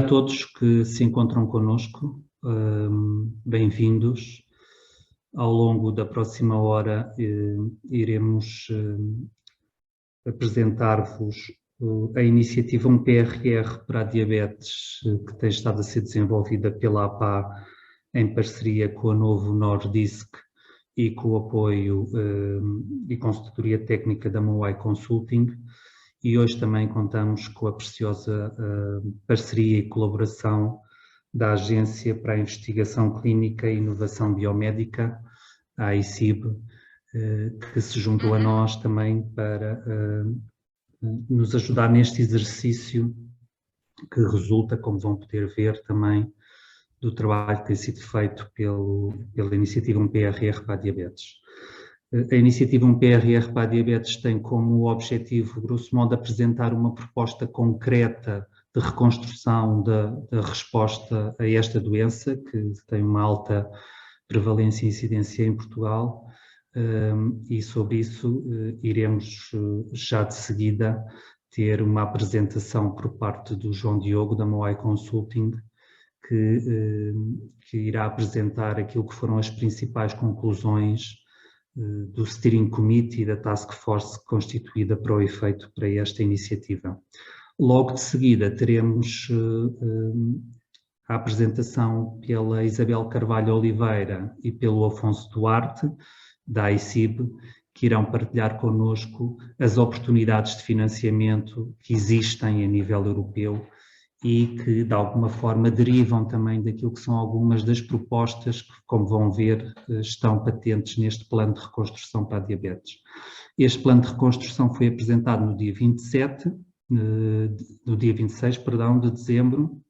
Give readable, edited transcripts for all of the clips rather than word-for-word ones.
a todos que se encontram connosco, bem-vindos. Ao longo da próxima hora iremos apresentar-vos a iniciativa Um PRR para a Diabetes, que tem estado a ser desenvolvida pela APA em parceria com a Novo Nordisk e com o apoio e consultoria técnica da Moai Consulting. E hoje também contamos com a preciosa parceria e colaboração da Agência para a Investigação Clínica e Inovação Biomédica, a AICIB, que se juntou a nós também para nos ajudar neste exercício que resulta, como vão poder ver também, do trabalho que tem sido feito pela iniciativa Um PRR para a Diabetes. A iniciativa Um PRR para a Diabetes tem como objetivo, grosso modo, apresentar uma proposta concreta de reconstrução da resposta a esta doença, que tem uma alta prevalência e incidência em Portugal, e sobre isso iremos já de seguida ter uma apresentação por parte do João Diogo, da Moai Consulting, que irá apresentar aquilo que foram as principais conclusões do Steering Committee e da Task Force constituída para o efeito para esta iniciativa. Logo de seguida teremos a apresentação pela Isabel Carvalho Oliveira e pelo Afonso Duarte, da AICIB, que irão partilhar connosco as oportunidades de financiamento que existem a nível europeu e que, de alguma forma, derivam também daquilo que são algumas das propostas que, como vão ver, estão patentes neste plano de reconstrução para a diabetes. Este plano de reconstrução foi apresentado no dia 26 de dezembro,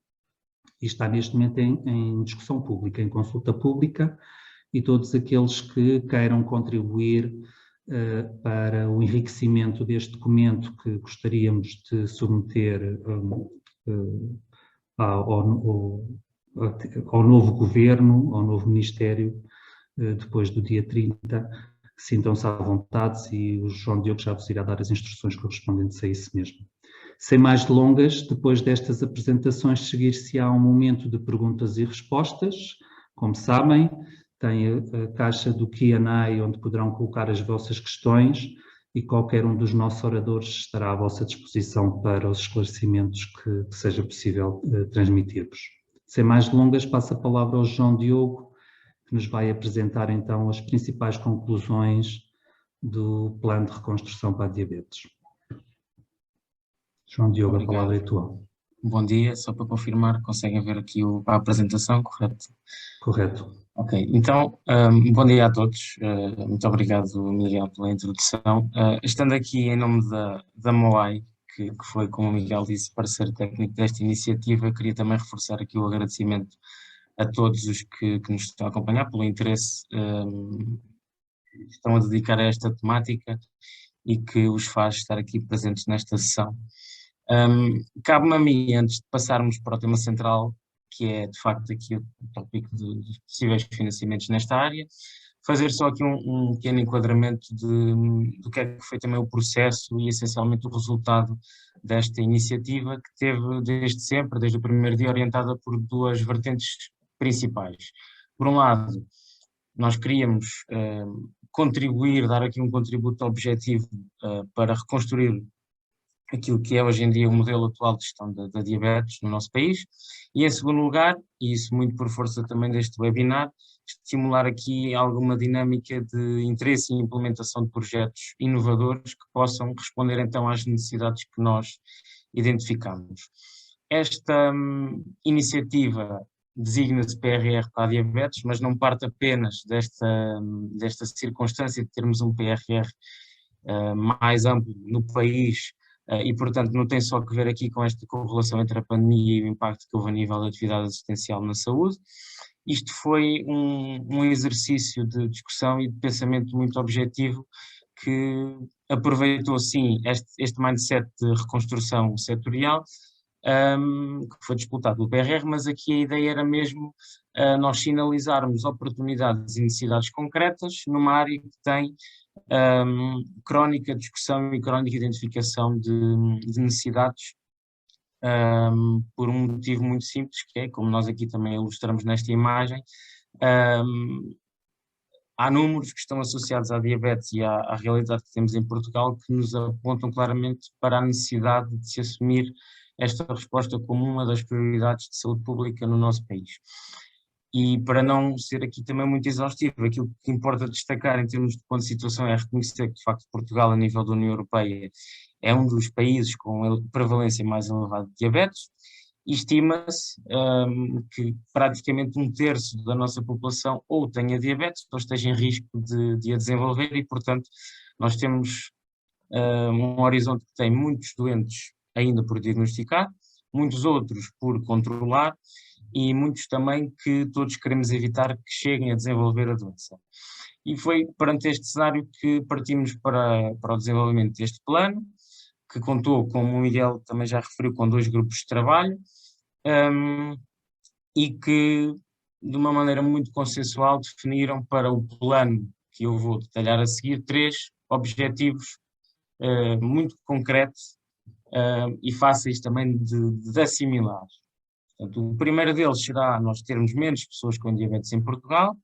e está neste momento em discussão pública, em consulta pública, e todos aqueles que queiram contribuir para o enriquecimento deste documento que gostaríamos de submeter ao novo governo, ao novo ministério, depois do dia 30, sintam-se à vontade, e o João Diogo já vos irá dar as instruções correspondentes a isso mesmo. Sem mais delongas, depois destas apresentações, seguir-se-á um momento de perguntas e respostas. Como sabem, tem a caixa do Q&A, onde poderão colocar as vossas questões, e qualquer um dos nossos oradores estará à vossa disposição para os esclarecimentos que seja possível transmitir-vos. Sem mais delongas, passo a palavra ao João Diogo, que nos vai apresentar então as principais conclusões do Plano de Reconstrução para a Diabetes. João Diogo, obrigado. A palavra é tua. Bom dia, só para confirmar, conseguem ver aqui a apresentação, correto? Correto. Ok, então, bom dia a todos, muito obrigado, Miguel, pela introdução. Estando aqui em nome da Moai, que foi, como o Miguel disse, parceiro técnico desta iniciativa, queria também reforçar aqui o agradecimento a todos os que nos estão a acompanhar pelo interesse que estão a dedicar a esta temática e que os faz estar aqui presentes nesta sessão. Cabe-me a mim, antes de passarmos para o tema central, que é de facto aqui o tópico dos possíveis financiamentos nesta área, fazer só aqui um pequeno enquadramento do que é que foi também o processo e essencialmente o resultado desta iniciativa, que teve desde sempre, desde o primeiro dia, orientada por duas vertentes principais. Por um lado, nós queríamos contribuir, dar aqui um contributo objetivo para reconstruir aquilo que é hoje em dia o modelo atual de gestão da diabetes no nosso país, e em segundo lugar, e isso muito por força também deste webinar, estimular aqui alguma dinâmica de interesse e implementação de projetos inovadores que possam responder então às necessidades que nós identificamos. Esta iniciativa designa-se PRR para a diabetes, mas não parte apenas desta circunstância de termos um PRR mais amplo no país, e, portanto, não tem só que ver aqui com esta correlação entre a pandemia e o impacto que houve a nível da atividade assistencial na saúde. Isto foi um exercício de discussão e de pensamento muito objetivo que aproveitou, sim, este mindset de reconstrução setorial, que foi disputado pelo PRR, mas aqui a ideia era mesmo nós sinalizarmos oportunidades e necessidades concretas numa área que tem crónica discussão e crónica identificação de necessidades por um motivo muito simples, que é, como nós aqui também ilustramos nesta imagem, um, há números que estão associados à diabetes e à realidade que temos em Portugal que nos apontam claramente para a necessidade de se assumir esta resposta como uma das prioridades de saúde pública no nosso país. E para não ser aqui também muito exaustivo, aquilo que importa destacar em termos de ponto de situação é reconhecer que, de facto, Portugal, a nível da União Europeia, é um dos países com a prevalência mais elevada de diabetes, e estima-se que praticamente um terço da nossa população ou tenha diabetes ou esteja em risco de a desenvolver e, portanto, nós temos um horizonte que tem muitos doentes ainda por diagnosticar, muitos outros por controlar e muitos também que todos queremos evitar que cheguem a desenvolver a doença. E foi perante este cenário que partimos para o desenvolvimento deste plano, que contou, como o Miguel também já referiu, com 2 grupos de trabalho, e que, de uma maneira muito consensual, definiram para o plano que eu vou detalhar a seguir 3 objetivos muito concretos e fáceis também de assimilar. Portanto, o primeiro deles será nós termos menos pessoas com diabetes em Portugal.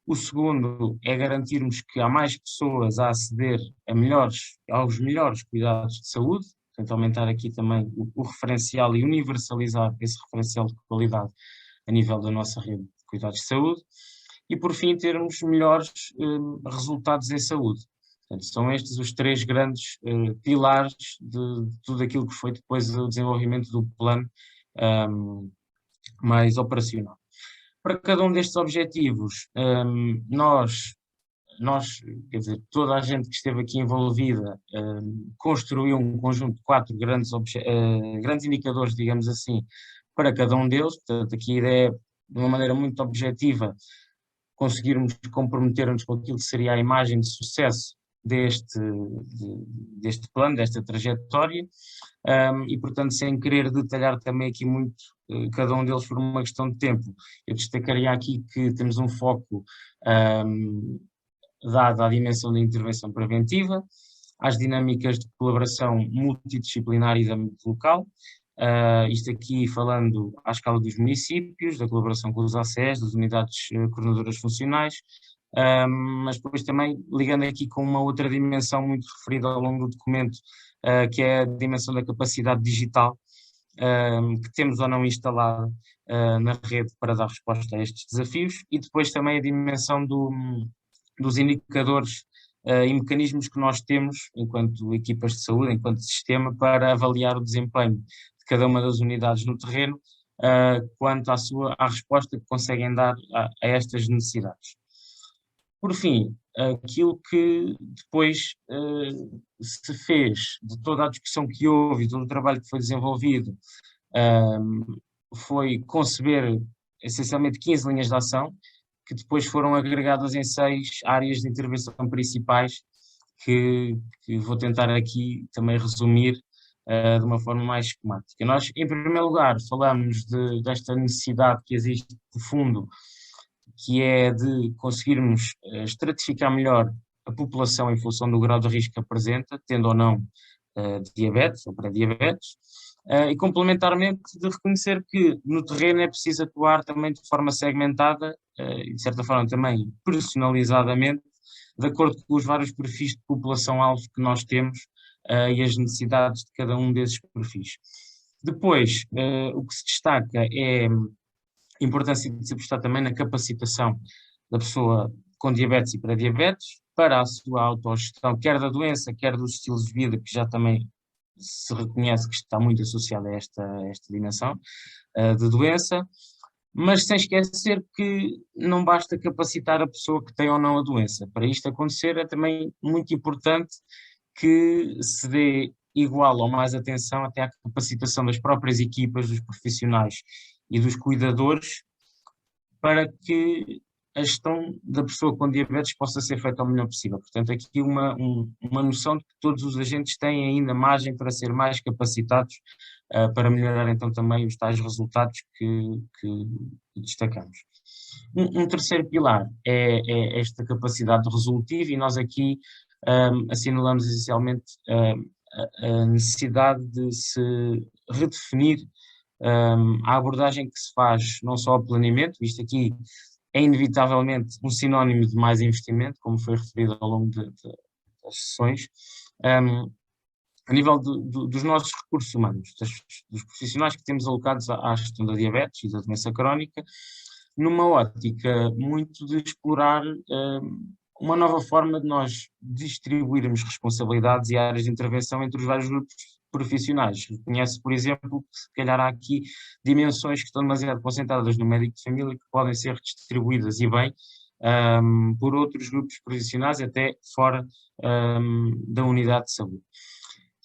O segundo é garantirmos que há mais pessoas a aceder aos melhores cuidados de saúde, portanto aumentar aqui também o referencial e universalizar esse referencial de qualidade a nível da nossa rede de cuidados de saúde. E por fim termos melhores resultados em saúde. Portanto, são estes os 3 grandes pilares de tudo aquilo que foi depois o desenvolvimento do plano mais operacional. Para cada um destes objetivos, nós, quer dizer, toda a gente que esteve aqui envolvida, construiu um conjunto de 4 grandes indicadores, digamos assim, para cada um deles. Portanto, aqui a ideia é, de uma maneira muito objetiva, conseguirmos comprometer-nos com aquilo que seria a imagem de sucesso deste plano, desta trajetória, e portanto, sem querer detalhar também aqui muito cada um deles por uma questão de tempo, eu destacaria aqui que temos um foco dado à dimensão da intervenção preventiva, às dinâmicas de colaboração multidisciplinar e de âmbito local, isto aqui falando à escala dos municípios, da colaboração com os ACEs, das unidades coordenadoras funcionais, mas depois também ligando aqui com uma outra dimensão muito referida ao longo do documento, que é a dimensão da capacidade digital, que temos ou não instalada na rede para dar resposta a estes desafios, e depois também a dimensão dos indicadores e mecanismos que nós temos enquanto equipas de saúde, enquanto sistema, para avaliar o desempenho de cada uma das unidades no terreno, quanto à resposta que conseguem dar a estas necessidades. Por fim, aquilo que depois se fez de toda a discussão que houve e todo o trabalho que foi desenvolvido, foi conceber essencialmente 15 linhas de ação, que depois foram agregadas em 6 áreas de intervenção principais, que vou tentar aqui também resumir de uma forma mais esquemática. Nós, em primeiro lugar, falamos desta necessidade que existe de fundo, que é de conseguirmos estratificar melhor a população em função do grau de risco que apresenta, tendo ou não diabetes ou pré-diabetes, e complementarmente de reconhecer que no terreno é preciso atuar também de forma segmentada e de certa forma também personalizadamente, de acordo com os vários perfis de população-alvo que nós temos e as necessidades de cada um desses perfis. Depois, o que se destaca é a importância de se apostar também na capacitação da pessoa com diabetes e pré-diabetes para a sua autogestão, quer da doença, quer dos estilos de vida, que já também se reconhece que está muito associada a esta dimensão de doença, mas sem esquecer que não basta capacitar a pessoa que tem ou não a doença. Para isto acontecer é também muito importante que se dê igual ou mais atenção até à capacitação das próprias equipas, dos profissionais e dos cuidadores, para que a gestão da pessoa com diabetes possa ser feita ao melhor possível. Portanto, aqui uma noção de que todos os agentes têm ainda margem para ser mais capacitados para melhorar então também os tais resultados que destacamos. Um terceiro pilar é esta capacidade resolutiva, e nós aqui assinalamos essencialmente a necessidade de se redefinir a abordagem que se faz não só ao planeamento, isto aqui é inevitavelmente um sinónimo de mais investimento, como foi referido ao longo das sessões, a nível dos nossos recursos humanos, dos profissionais que temos alocados à gestão da diabetes e da doença crónica, numa ótica muito de explorar uma nova forma de nós distribuirmos responsabilidades e áreas de intervenção entre os vários grupos profissionais. Reconhece, por exemplo, que se calhar há aqui dimensões que estão demasiado concentradas no médico de família que podem ser redistribuídas e bem por outros grupos profissionais, até fora da unidade de saúde.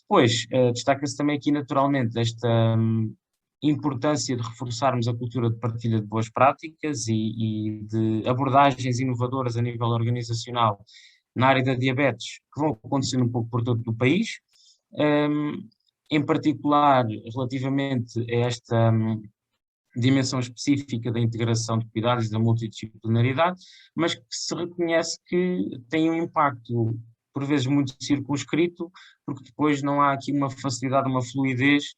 Depois, destaca-se também aqui naturalmente esta importância de reforçarmos a cultura de partilha de boas práticas e de abordagens inovadoras a nível organizacional na área da diabetes, que vão acontecendo um pouco por todo o país, em particular relativamente a esta dimensão específica da integração de cuidados e da multidisciplinaridade, mas que se reconhece que tem um impacto por vezes muito circunscrito, porque depois não há aqui uma facilidade, uma fluidez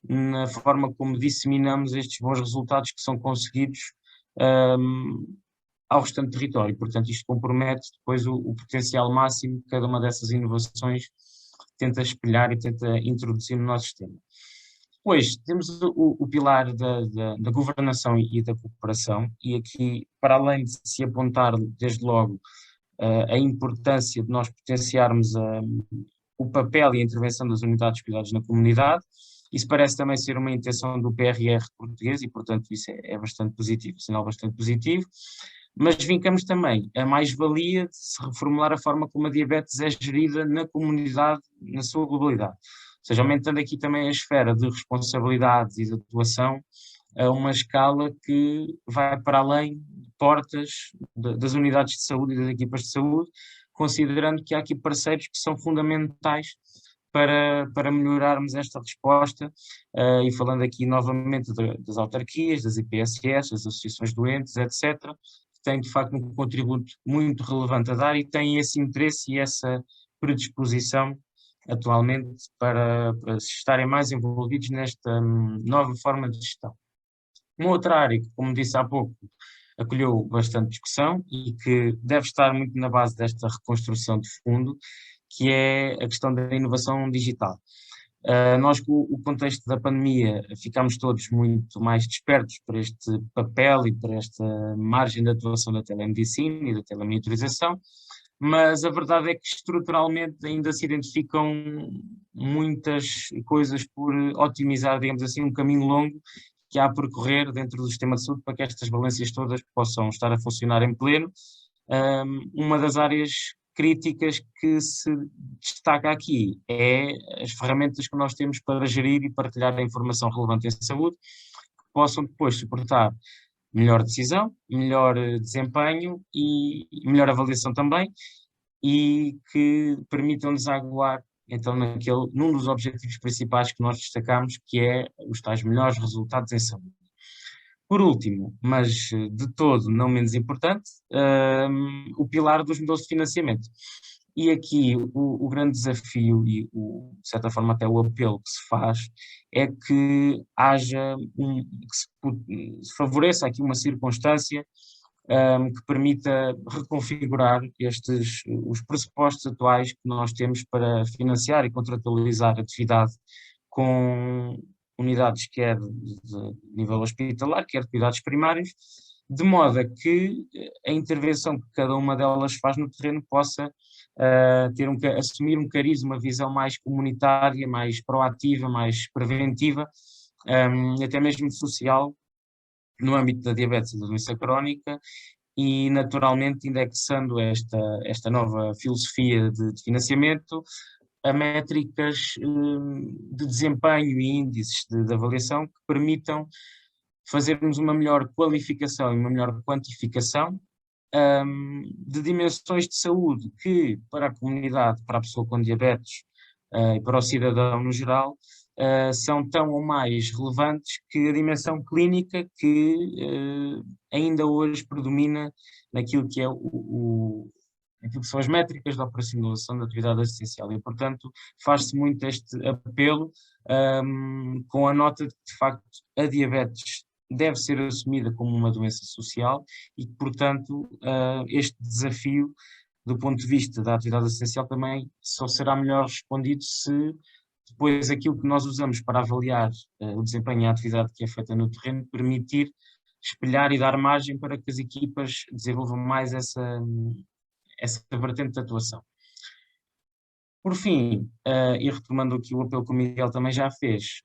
na forma como disseminamos estes bons resultados que são conseguidos ao restante território. Portanto, isto compromete depois o potencial máximo que cada uma dessas inovações tenta espelhar e tenta introduzir no nosso sistema. Depois, temos o pilar da governação e da cooperação, e aqui, para além de se apontar, desde logo, a importância de nós potenciarmos o papel e a intervenção das unidades de cuidados na comunidade. Isso parece também ser uma intenção do PRR português e, portanto, isso é bastante positivo, sinal bastante positivo. Mas vincamos também a mais-valia de se reformular a forma como a diabetes é gerida na comunidade, na sua globalidade. Ou seja, aumentando aqui também a esfera de responsabilidades e de atuação a uma escala que vai para além de portas das unidades de saúde e das equipas de saúde, considerando que há aqui parceiros que são fundamentais para melhorarmos esta resposta, e falando aqui novamente das autarquias, das IPSS, das associações doentes, etc., que têm de facto um contributo muito relevante a dar e têm esse interesse e essa predisposição atualmente para estarem mais envolvidos nesta nova forma de gestão. Uma outra área que, como disse há pouco, acolheu bastante discussão e que deve estar muito na base desta reconstrução de fundo, que é a questão da inovação digital. Nós, com o contexto da pandemia, ficámos todos muito mais despertos para este papel e para esta margem de atuação da telemedicina e da telemonitorização, mas a verdade é que estruturalmente ainda se identificam muitas coisas por otimizar, digamos assim, um caminho longo que há a percorrer dentro do sistema de saúde para que estas valências todas possam estar a funcionar em pleno. Uma das áreas críticas que se destaca aqui é as ferramentas que nós temos para gerir e partilhar a informação relevante em saúde, que possam depois suportar melhor decisão, melhor desempenho e melhor avaliação também, e que permitam desaguar então num dos objetivos principais que nós destacamos, que é os tais melhores resultados em saúde. Por último, mas de todo não menos importante, o pilar dos modelos de financiamento. E aqui o grande desafio e, de certa forma, até o apelo que se faz é que haja que se favoreça aqui uma circunstância que permita reconfigurar os pressupostos atuais que nós temos para financiar e contratualizar a atividade com unidades quer de nível hospitalar, quer de cuidados primários, de modo a que a intervenção que cada uma delas faz no terreno possa assumir um cariz, uma visão mais comunitária, mais proativa, mais preventiva, até mesmo social, no âmbito da diabetes e da doença crónica, e naturalmente indexando esta nova filosofia de financiamento a métricas de desempenho e índices de avaliação que permitam fazermos uma melhor qualificação e uma melhor quantificação de dimensões de saúde que, para a comunidade, para a pessoa com diabetes e para o cidadão no geral, são tão ou mais relevantes que a dimensão clínica que ainda hoje predomina naquilo que é aquilo que são as métricas da operacionalização da atividade assistencial e, portanto, faz-se muito este apelo com a nota de que, de facto, a diabetes deve ser assumida como uma doença social e que, portanto, este desafio, do ponto de vista da atividade assistencial, também só será melhor respondido se depois aquilo que nós usamos para avaliar o desempenho e a atividade que é feita no terreno permitir espelhar e dar margem para que as equipas desenvolvam mais essa vertente de atuação. Por fim, e retomando aqui o apelo que o Miguel também já fez,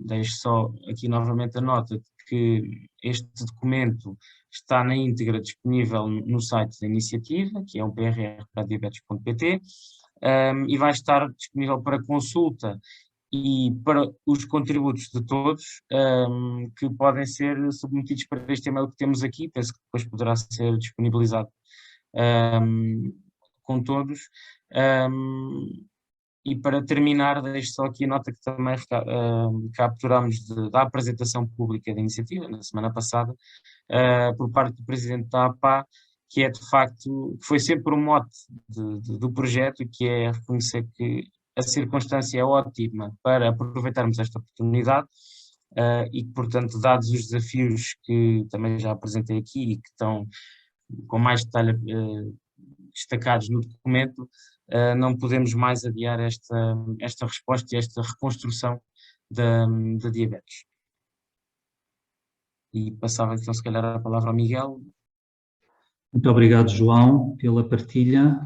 deixo só aqui novamente a nota de que este documento está na íntegra disponível no site da iniciativa, que é o prr.diabetes.pt, e vai estar disponível para consulta e para os contributos de todos, que podem ser submetidos para este e-mail que temos aqui, penso que depois poderá ser disponibilizado com todos. E para terminar, deixo só aqui a nota que também capturamos da apresentação pública da iniciativa, na semana passada, por parte do Presidente da APA, que é de facto, que foi sempre o mote do projeto, e que é reconhecer que a circunstância é ótima para aproveitarmos esta oportunidade, e que, portanto, dados os desafios que também já apresentei aqui e que estão com mais detalhe destacados no documento, não podemos mais adiar esta resposta e esta reconstrução da diabetes. E passava então se calhar a palavra ao Miguel. Muito obrigado, João, pela partilha.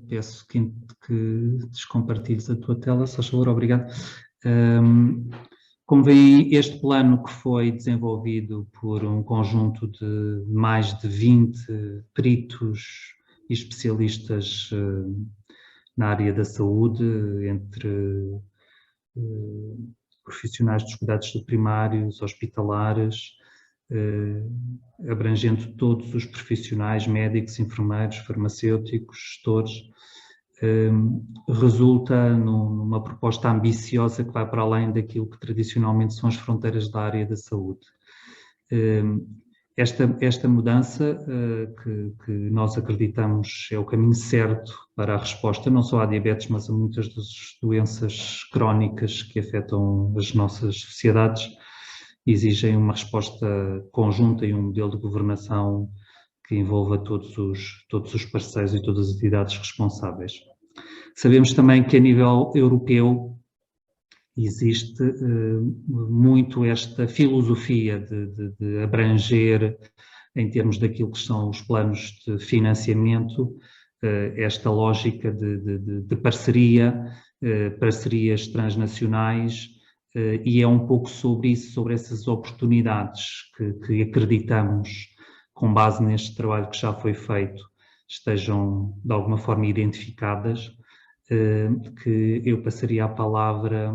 Peço que descompartilhes a tua tela, se faz favor, obrigado. Como veem, este plano que foi desenvolvido por um conjunto de mais de 20 peritos e especialistas na área da saúde, entre profissionais dos cuidados primários, hospitalares, abrangendo todos os profissionais, médicos, enfermeiros, farmacêuticos, gestores, resulta numa proposta ambiciosa que vai para além daquilo que tradicionalmente são as fronteiras da área da saúde. Esta mudança que nós acreditamos é o caminho certo para a resposta, não só à diabetes, mas a muitas das doenças crónicas que afetam as nossas sociedades, exigem uma resposta conjunta e um modelo de governação que envolva todos os parceiros e todas as entidades responsáveis. Sabemos também que a nível europeu existe muito esta filosofia de abranger, em termos daquilo que são os planos de financiamento, esta lógica de parceria, parcerias transnacionais, e é um pouco sobre isso, sobre essas oportunidades que acreditamos, com base neste trabalho que já foi feito, estejam de alguma forma identificadas, que eu passaria a palavra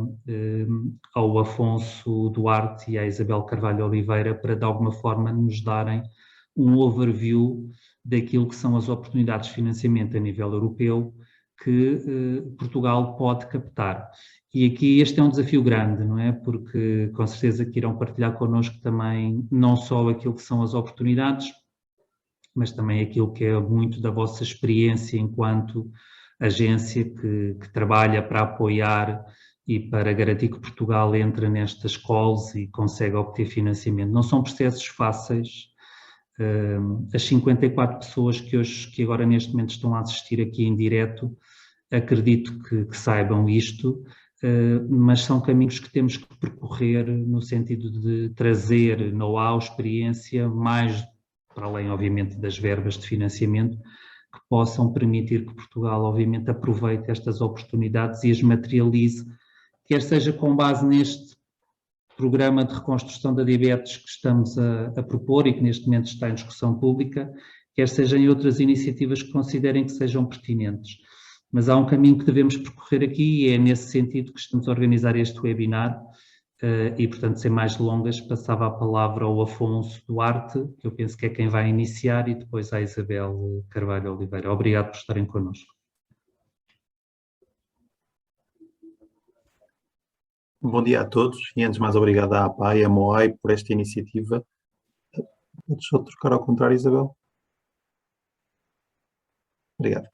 ao Afonso Duarte e à Isabel Carvalho Oliveira para de alguma forma nos darem um overview daquilo que são as oportunidades de financiamento a nível europeu que Portugal pode captar. E aqui este é um desafio grande, não é? Porque com certeza que irão partilhar connosco também não só aquilo que são as oportunidades, mas também aquilo que é muito da vossa experiência enquanto agência que trabalha para apoiar e para garantir que Portugal entra nestas calls e consegue obter financiamento. Não são processos fáceis. As 54 pessoas que agora neste momento estão a assistir aqui em direto, acredito que saibam isto, mas são caminhos que temos que percorrer no sentido de trazer know-how, experiência, mais para além, obviamente, das verbas de financiamento, que possam permitir que Portugal, obviamente, aproveite estas oportunidades e as materialize, quer seja com base neste programa de reconstrução da diabetes que estamos a propor e que neste momento está em discussão pública, quer seja em outras iniciativas que considerem que sejam pertinentes. Mas há um caminho que devemos percorrer aqui e é nesse sentido que estamos a organizar este webinar e, portanto, sem mais delongas, passava a palavra ao Afonso Duarte, que eu penso que é quem vai iniciar, e depois à Isabel Carvalho Oliveira. Obrigado por estarem connosco. Bom dia a todos e antes de mais obrigado à APA e à MOAI por esta iniciativa. Podes só trocar ao contrário, Isabel? Obrigado.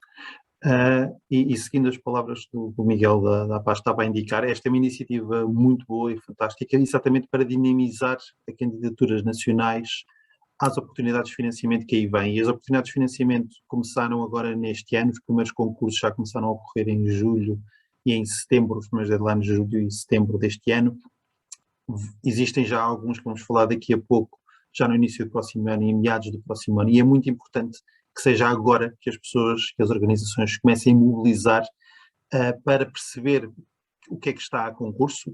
E seguindo as palavras do Miguel da APA estava a indicar, esta é uma iniciativa muito boa e fantástica, exatamente para dinamizar as candidaturas nacionais às oportunidades de financiamento que aí vêm. E as oportunidades de financiamento começaram agora neste ano, os primeiros concursos já começaram a ocorrer em julho e em setembro, os primeiros deadlines de julho e setembro deste ano. Existem já alguns que vamos falar daqui a pouco, já no início do próximo ano e em meados do próximo ano, e é muito importante que seja agora que as pessoas, que as organizações comecem a mobilizar para perceber o que é que está a concurso,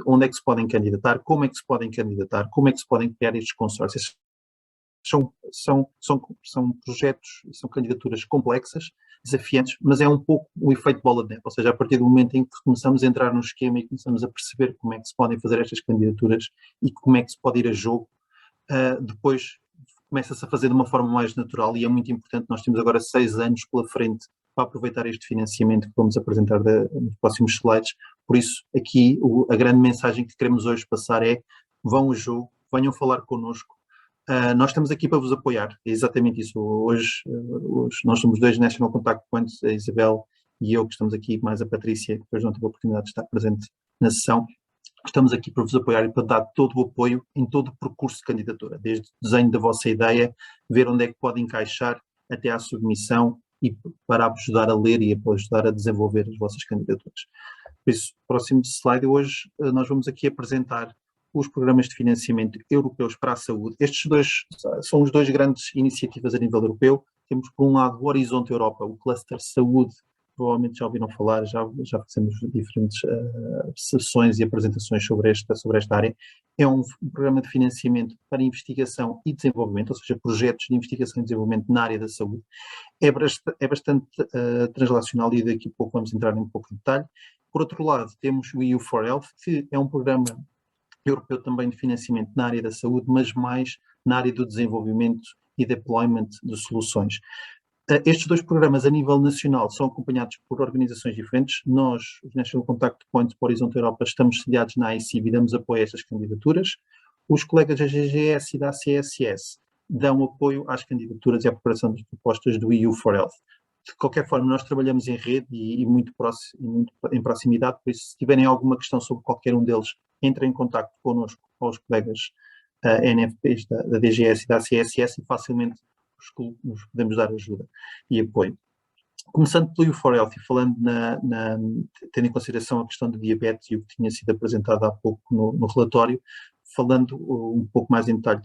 onde é que se podem candidatar, como é que se podem candidatar, como é que se podem criar estes consórcios. São projetos, são candidaturas complexas, desafiantes, mas é um pouco o efeito bola de neve, ou seja, a partir do momento em que começamos a entrar no esquema e começamos a perceber como é que se podem fazer estas candidaturas e como é que se pode ir a jogo, depois começa-se a fazer de uma forma mais natural e é muito importante. Nós temos agora 6 anos pela frente para aproveitar este financiamento que vamos apresentar nos próximos slides. Por isso, aqui, a grande mensagem que queremos hoje passar é: vão ao jogo, venham falar connosco. Nós estamos aqui para vos apoiar, é exatamente isso. Hoje nós somos 2 National Contact Points, a Isabel e eu, que estamos aqui, mais a Patrícia, que depois não teve a oportunidade de estar presente na sessão. Estamos aqui para vos apoiar e para dar todo o apoio em todo o percurso de candidatura, desde o desenho da vossa ideia, ver onde é que pode encaixar, até à submissão e para ajudar a ler e para ajudar a desenvolver as vossas candidaturas. Por isso, próximo slide, hoje nós vamos aqui apresentar os programas de financiamento europeus para a saúde. Estes são os 2 grandes iniciativas a nível europeu. Temos, por um lado, o Horizonte Europa, o Cluster Saúde, provavelmente já ouviram falar, já fizemos diferentes sessões e apresentações sobre esta área. É um programa de financiamento para investigação e desenvolvimento, ou seja, projetos de investigação e desenvolvimento na área da saúde. É bastante translacional e daqui a pouco vamos entrar em um pouco de detalhe. Por outro lado, temos o EU4Health, que é um programa europeu também de financiamento na área da saúde, mas mais na área do desenvolvimento e deployment de soluções. Estes 2 programas a nível nacional são acompanhados por organizações diferentes. Nós, os National Contact Points para o Horizonte Europa, estamos sediados na AICIB e damos apoio a estas candidaturas. Os colegas da GGS e da CSS dão apoio às candidaturas e à preparação das propostas do EU4Health. De qualquer forma, nós trabalhamos em rede e muito em proximidade, por isso, se tiverem alguma questão sobre qualquer um deles, entrem em contato connosco ou os colegas NFPs da DGS e da CSS e facilmente nos podemos dar ajuda e apoio. Começando pelo EU4Health e falando tendo em consideração a questão do diabetes e o que tinha sido apresentado há pouco no relatório, falando um pouco mais em detalhe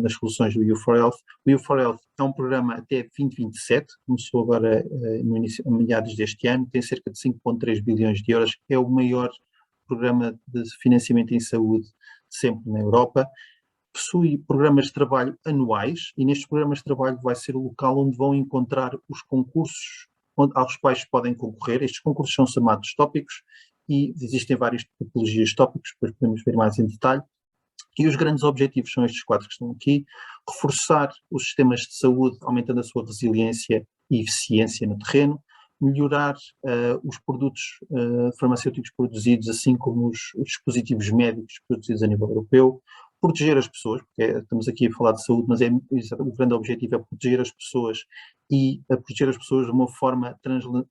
nas soluções do EU4Health. O EU4Health é um programa até 2027, começou agora a meados deste ano, tem cerca de 5,3 bilhões de euros, é o maior programa de financiamento em saúde sempre na Europa. Possui programas de trabalho anuais e nestes programas de trabalho vai ser o local onde vão encontrar os concursos aos quais podem concorrer. Estes concursos são chamados tópicos e existem várias tipologias de tópicos, depois podemos ver mais em detalhe. E os grandes objetivos são estes 4 que estão aqui: reforçar os sistemas de saúde, aumentando a sua resiliência e eficiência no terreno, melhorar os produtos farmacêuticos produzidos, assim como os dispositivos médicos produzidos a nível europeu, proteger as pessoas, porque estamos aqui a falar de saúde, mas o grande objetivo é proteger as pessoas e proteger as pessoas de uma forma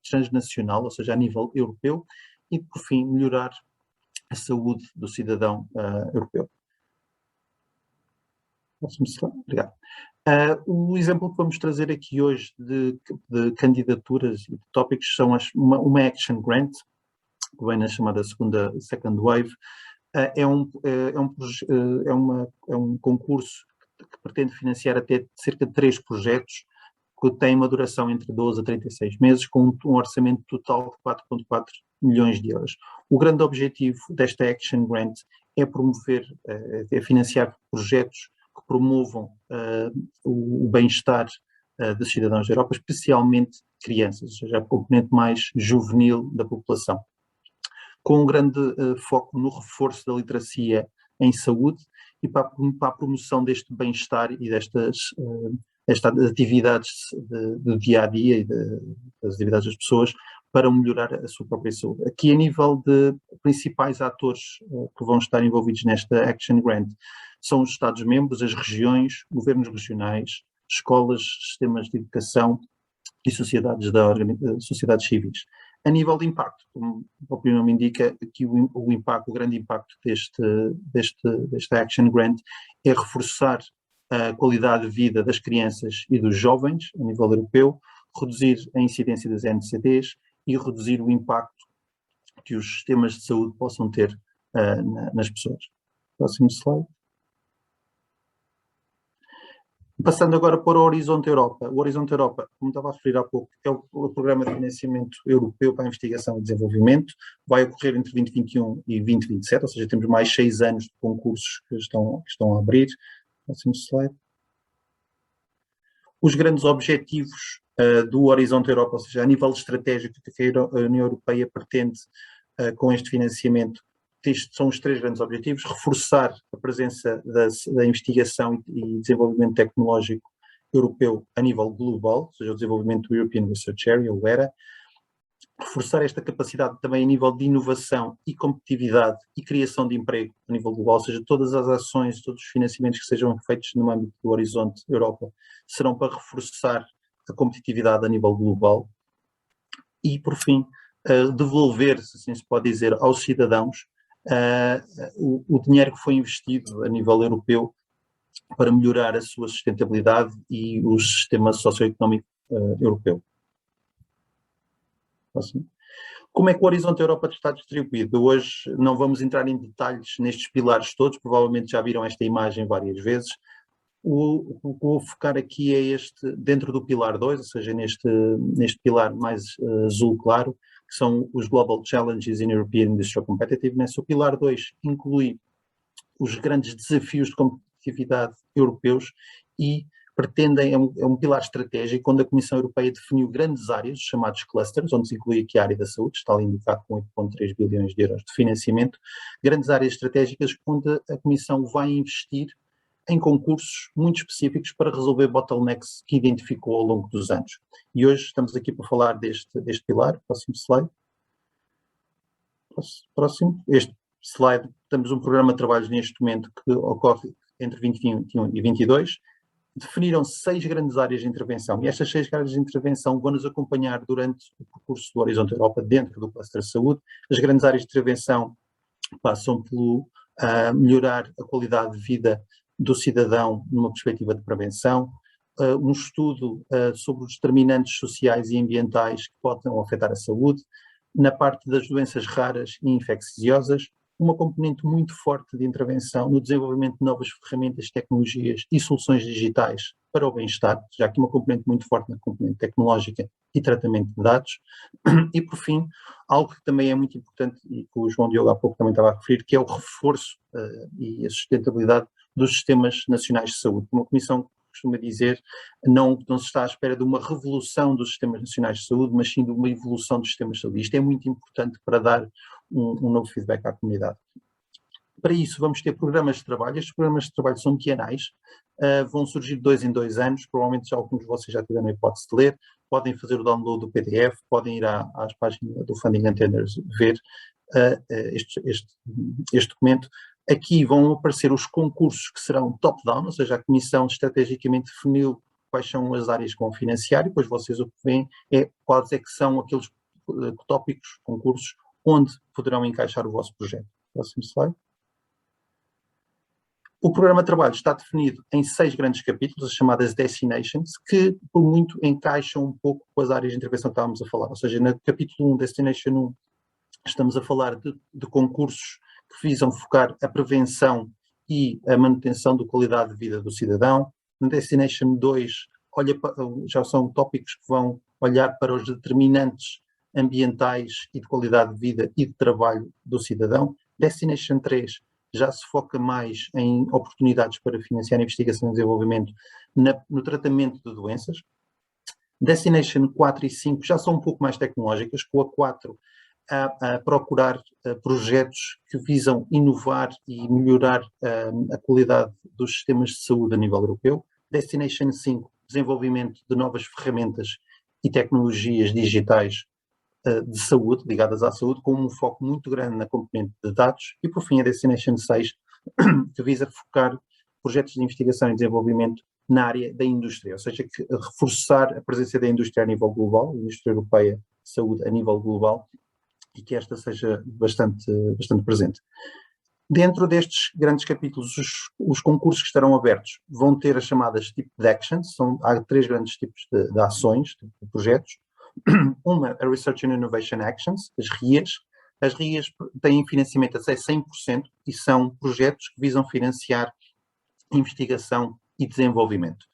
transnacional, ou seja, a nível europeu, e, por fim, melhorar a saúde do cidadão europeu. Obrigado. O exemplo que vamos trazer aqui hoje de candidaturas e de tópicos são uma Action Grant, que vem na chamada Second Wave. É um concurso que pretende financiar até cerca de 3 projetos, que têm uma duração entre 12 a 36 meses, com um orçamento total de 4,4 milhões de euros. O grande objetivo desta Action Grant é financiar projetos que promovam o bem-estar dos cidadãos da Europa, especialmente crianças, ou seja, a componente mais juvenil da população, com um grande foco no reforço da literacia em saúde e para a promoção deste bem-estar e destas atividades do dia-a-dia e das atividades das pessoas para melhorar a sua própria saúde. Aqui, a nível de principais atores que vão estar envolvidos nesta Action Grant, são os Estados-membros, as regiões, governos regionais, escolas, sistemas de educação, e sociedades civis. A nível de impacto, como o próprio nome indica, aqui o grande impacto desta Action Grant é reforçar a qualidade de vida das crianças e dos jovens a nível europeu, reduzir a incidência das NCDs e reduzir o impacto que os sistemas de saúde possam ter nas pessoas. Próximo slide. Passando agora para o Horizonte Europa. O Horizonte Europa, como estava a referir há pouco, é o programa de financiamento europeu para a investigação e desenvolvimento. Vai ocorrer entre 2021 e 2027, ou seja, temos mais 6 anos de concursos que estão a abrir. Próximo slide. Os grandes objetivos do Horizonte Europa, ou seja, a nível estratégico que a União Europeia pretende com este financiamento, estes são os 3 grandes objetivos: reforçar a presença da investigação e desenvolvimento tecnológico europeu a nível global, ou seja, o desenvolvimento do European Research Area, o ERA, reforçar esta capacidade também a nível de inovação e competitividade e criação de emprego a nível global, ou seja, todas as ações, todos os financiamentos que sejam feitos no âmbito do Horizonte Europa serão para reforçar a competitividade a nível global e, por fim, devolver, se assim se pode dizer, aos cidadãos o dinheiro que foi investido a nível europeu para melhorar a sua sustentabilidade e o sistema socioeconómico europeu. Assim. Como é que o Horizonte Europa está distribuído? Hoje não vamos entrar em detalhes nestes pilares todos, provavelmente já viram esta imagem várias vezes. O que vou focar aqui é dentro do pilar 2, ou seja, neste pilar mais azul claro, que são os Global Challenges in European Industrial Competitiveness. O pilar 2 inclui os grandes desafios de competitividade europeus e pretendem, é um pilar estratégico onde a Comissão Europeia definiu grandes áreas, chamados clusters, onde se inclui aqui a área da saúde, está ali indicado com 8,3 bilhões de euros de financiamento, grandes áreas estratégicas onde a Comissão vai investir em concursos muito específicos para resolver bottlenecks que identificou ao longo dos anos. E hoje estamos aqui para falar deste pilar. Próximo slide. Próximo. Este slide, temos um programa de trabalhos neste momento que ocorre entre 2021 e 2022. Definiram 6 grandes áreas de intervenção e estas 6 áreas de intervenção vão nos acompanhar durante o percurso do Horizonte Europa dentro do Cluster de Saúde. As grandes áreas de intervenção passam pelo melhorar a qualidade de vida do cidadão numa perspectiva de prevenção, um estudo sobre os determinantes sociais e ambientais que podem afetar a saúde, na parte das doenças raras e infecciosas, uma componente muito forte de intervenção no desenvolvimento de novas ferramentas, tecnologias e soluções digitais para o bem-estar, já que uma componente muito forte na componente tecnológica e tratamento de dados. E, por fim, algo que também é muito importante e que o João Diogo há pouco também estava a referir, que é o reforço e a sustentabilidade dos sistemas nacionais de saúde. Como a Comissão costuma dizer, não se está à espera de uma revolução dos sistemas nacionais de saúde, mas sim de uma evolução dos sistemas de saúde. Isto é muito importante para dar um novo feedback à comunidade. Para isso, vamos ter programas de trabalho. Estes programas de trabalho são bienais, vão surgir de 2 em 2 anos, provavelmente já alguns de vocês já tiveram a hipótese de ler, podem fazer o download do PDF, podem ir às páginas do Funding Antennas ver este documento. Aqui vão aparecer os concursos que serão top-down, ou seja, a Comissão estrategicamente definiu quais são as áreas que vão financiar e depois vocês o que veem é quais é que são aqueles tópicos, concursos, onde poderão encaixar o vosso projeto. Próximo slide. O programa de trabalho está definido em 6 grandes capítulos, as chamadas Destinations, que por muito encaixam um pouco com as áreas de intervenção que estávamos a falar. Ou seja, no capítulo 1, Destination 1, estamos a falar de concursos que visam focar a prevenção e a manutenção da qualidade de vida do cidadão. No Destination 2, já são tópicos que vão olhar para os determinantes ambientais e de qualidade de vida e de trabalho do cidadão. Destination 3 já se foca mais em oportunidades para financiar a investigação e desenvolvimento no tratamento de doenças. Destination 4 e 5 já são um pouco mais tecnológicas, com a 4 a procurar projetos que visam inovar e melhorar a qualidade dos sistemas de saúde a nível europeu. Destination 5, desenvolvimento de novas ferramentas e tecnologias digitais de saúde, ligadas à saúde, com um foco muito grande na componente de dados. E, por fim, a Destination 6, que visa focar projetos de investigação e desenvolvimento na área da indústria, ou seja, que reforçar a presença da indústria a nível global, a indústria europeia de saúde a nível global, e que esta seja bastante presente. Dentro destes grandes capítulos, os concursos que estarão abertos vão ter as chamadas tipo de actions, há 3 grandes tipos de ações, de projetos. Uma, a Research and Innovation Actions, as RIAs. As RIAs têm financiamento até 100% e são projetos que visam financiar investigação e desenvolvimento.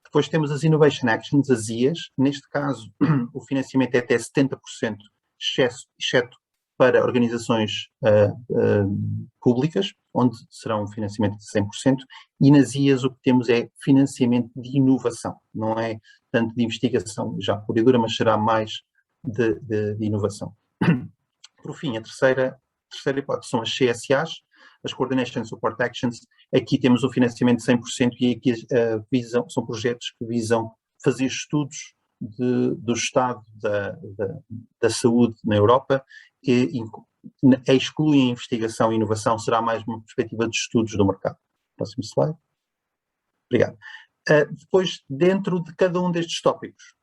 Depois temos as Innovation Actions, as IAs. Neste caso, o financiamento é até 70%, exceto para organizações públicas, onde será um financiamento de 100%, e nas IAs o que temos é financiamento de inovação, não é tanto de investigação já pura e dura, mas será mais de inovação. Por fim, a terceira hipótese são as CSAs, as Coordination Support Actions. Aqui temos o financiamento de 100% e aqui são projetos que visam fazer estudos do estado da saúde na Europa, que excluem a investigação e inovação, será mais uma perspectiva de estudos do mercado. Próximo slide. Obrigado. Depois, dentro de cada um destes tópicos,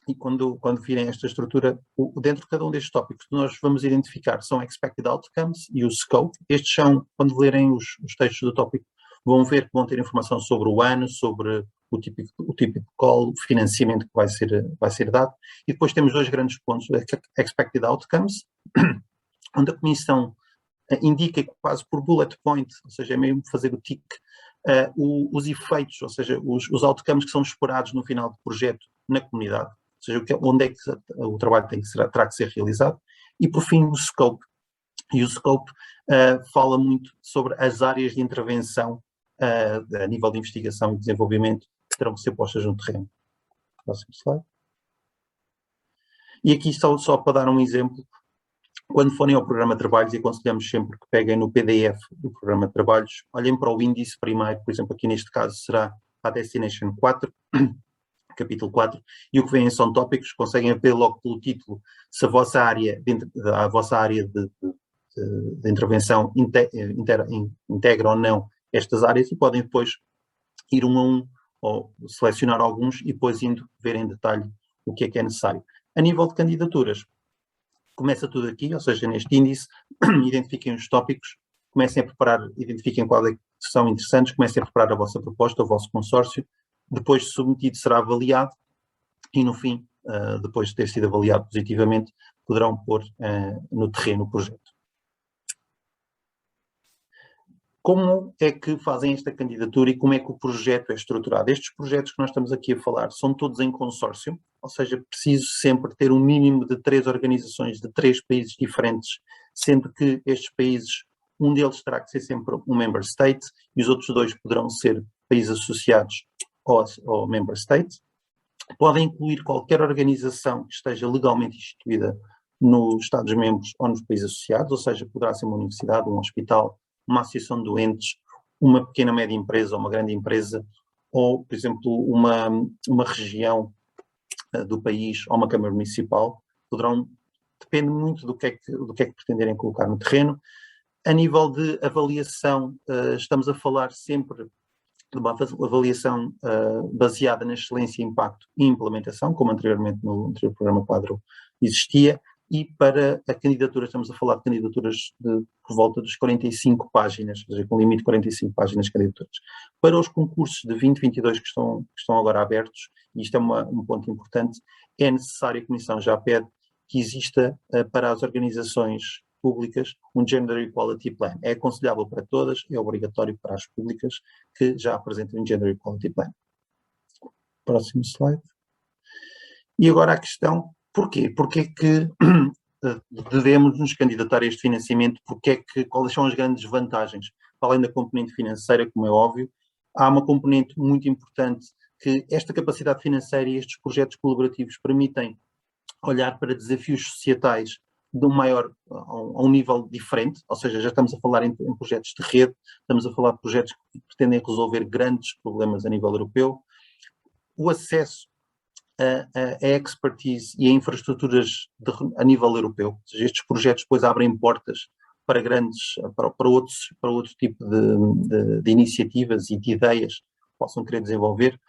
e quando virem esta estrutura, dentro de cada um destes tópicos, nós vamos identificar, são expected outcomes e o scope. Estes são, quando lerem os textos do tópico, vão ver que vão ter informação sobre o ano, sobre o tipo de call, o financiamento que vai ser dado. E depois temos 2 grandes pontos, expected outcomes, onde a Comissão indica quase por bullet point, ou seja, é mesmo fazer o tick, os efeitos, ou seja, os outcomes que são esperados no final do projeto na comunidade, ou seja, onde é que o trabalho terá que ser realizado. E por fim o scope. E o scope fala muito sobre as áreas de intervenção a nível de investigação e desenvolvimento que terão que ser postas no terreno. Próximo slide. E aqui só para dar um exemplo, quando forem ao programa de trabalhos, e aconselhamos sempre que peguem no PDF do programa de trabalhos, olhem para o índice primeiro, por exemplo, aqui neste caso será a Destination 4, capítulo 4, e o que vêm são tópicos, conseguem ver logo pelo título se a vossa área de intervenção integra ou não estas áreas, e podem depois ir um a um, ou selecionar alguns e depois indo ver em detalhe o que é necessário. A nível de candidaturas, começa tudo aqui, ou seja, neste índice, identifiquem os tópicos, comecem a preparar, identifiquem quais é que são interessantes, comecem a preparar a vossa proposta, o vosso consórcio, depois de submetido será avaliado e no fim, depois de ter sido avaliado positivamente, poderão pôr no terreno o projeto. Como é que fazem esta candidatura e como é que o projeto é estruturado? Estes projetos que nós estamos aqui a falar são todos em consórcio, ou seja, preciso sempre ter um mínimo de 3 organizações de 3 países diferentes, sendo que estes países, um deles terá que ser sempre um member state e os outros 2 poderão ser países associados ao member state. Podem incluir qualquer organização que esteja legalmente instituída nos Estados-membros ou nos países associados, ou seja, poderá ser uma universidade, um hospital, uma associação de doentes, uma pequena média empresa ou uma grande empresa, ou, por exemplo, uma região do país ou uma Câmara Municipal, depende muito do que é que pretenderem colocar no terreno. A nível de avaliação, estamos a falar sempre de uma avaliação baseada na excelência, impacto e implementação, como anteriormente no anterior programa quadro existia. E para a candidatura, estamos a falar de candidaturas por volta dos 45 páginas, ou seja, com limite de 45 páginas de candidaturas. Para os concursos de 2022 que estão agora abertos, e isto é um ponto importante, é necessário, a Comissão já pede que exista para as organizações públicas um Gender Equality Plan. É aconselhável para todas, é obrigatório para as públicas que já apresentem um Gender Equality Plan. Próximo slide. E agora a questão... Porquê? Porque é que devemos nos candidatar a este financiamento? Quais são as grandes vantagens? Além da componente financeira, como é óbvio, há uma componente muito importante que esta capacidade financeira e estes projetos colaborativos permitem olhar para desafios societais a um nível diferente, ou seja, já estamos a falar em projetos de rede, estamos a falar de projetos que pretendem resolver grandes problemas a nível europeu. O acesso a expertise e a infraestruturas a nível europeu, ou seja, estes projetos depois abrem portas para outro tipo de iniciativas e de ideias possam querer desenvolver.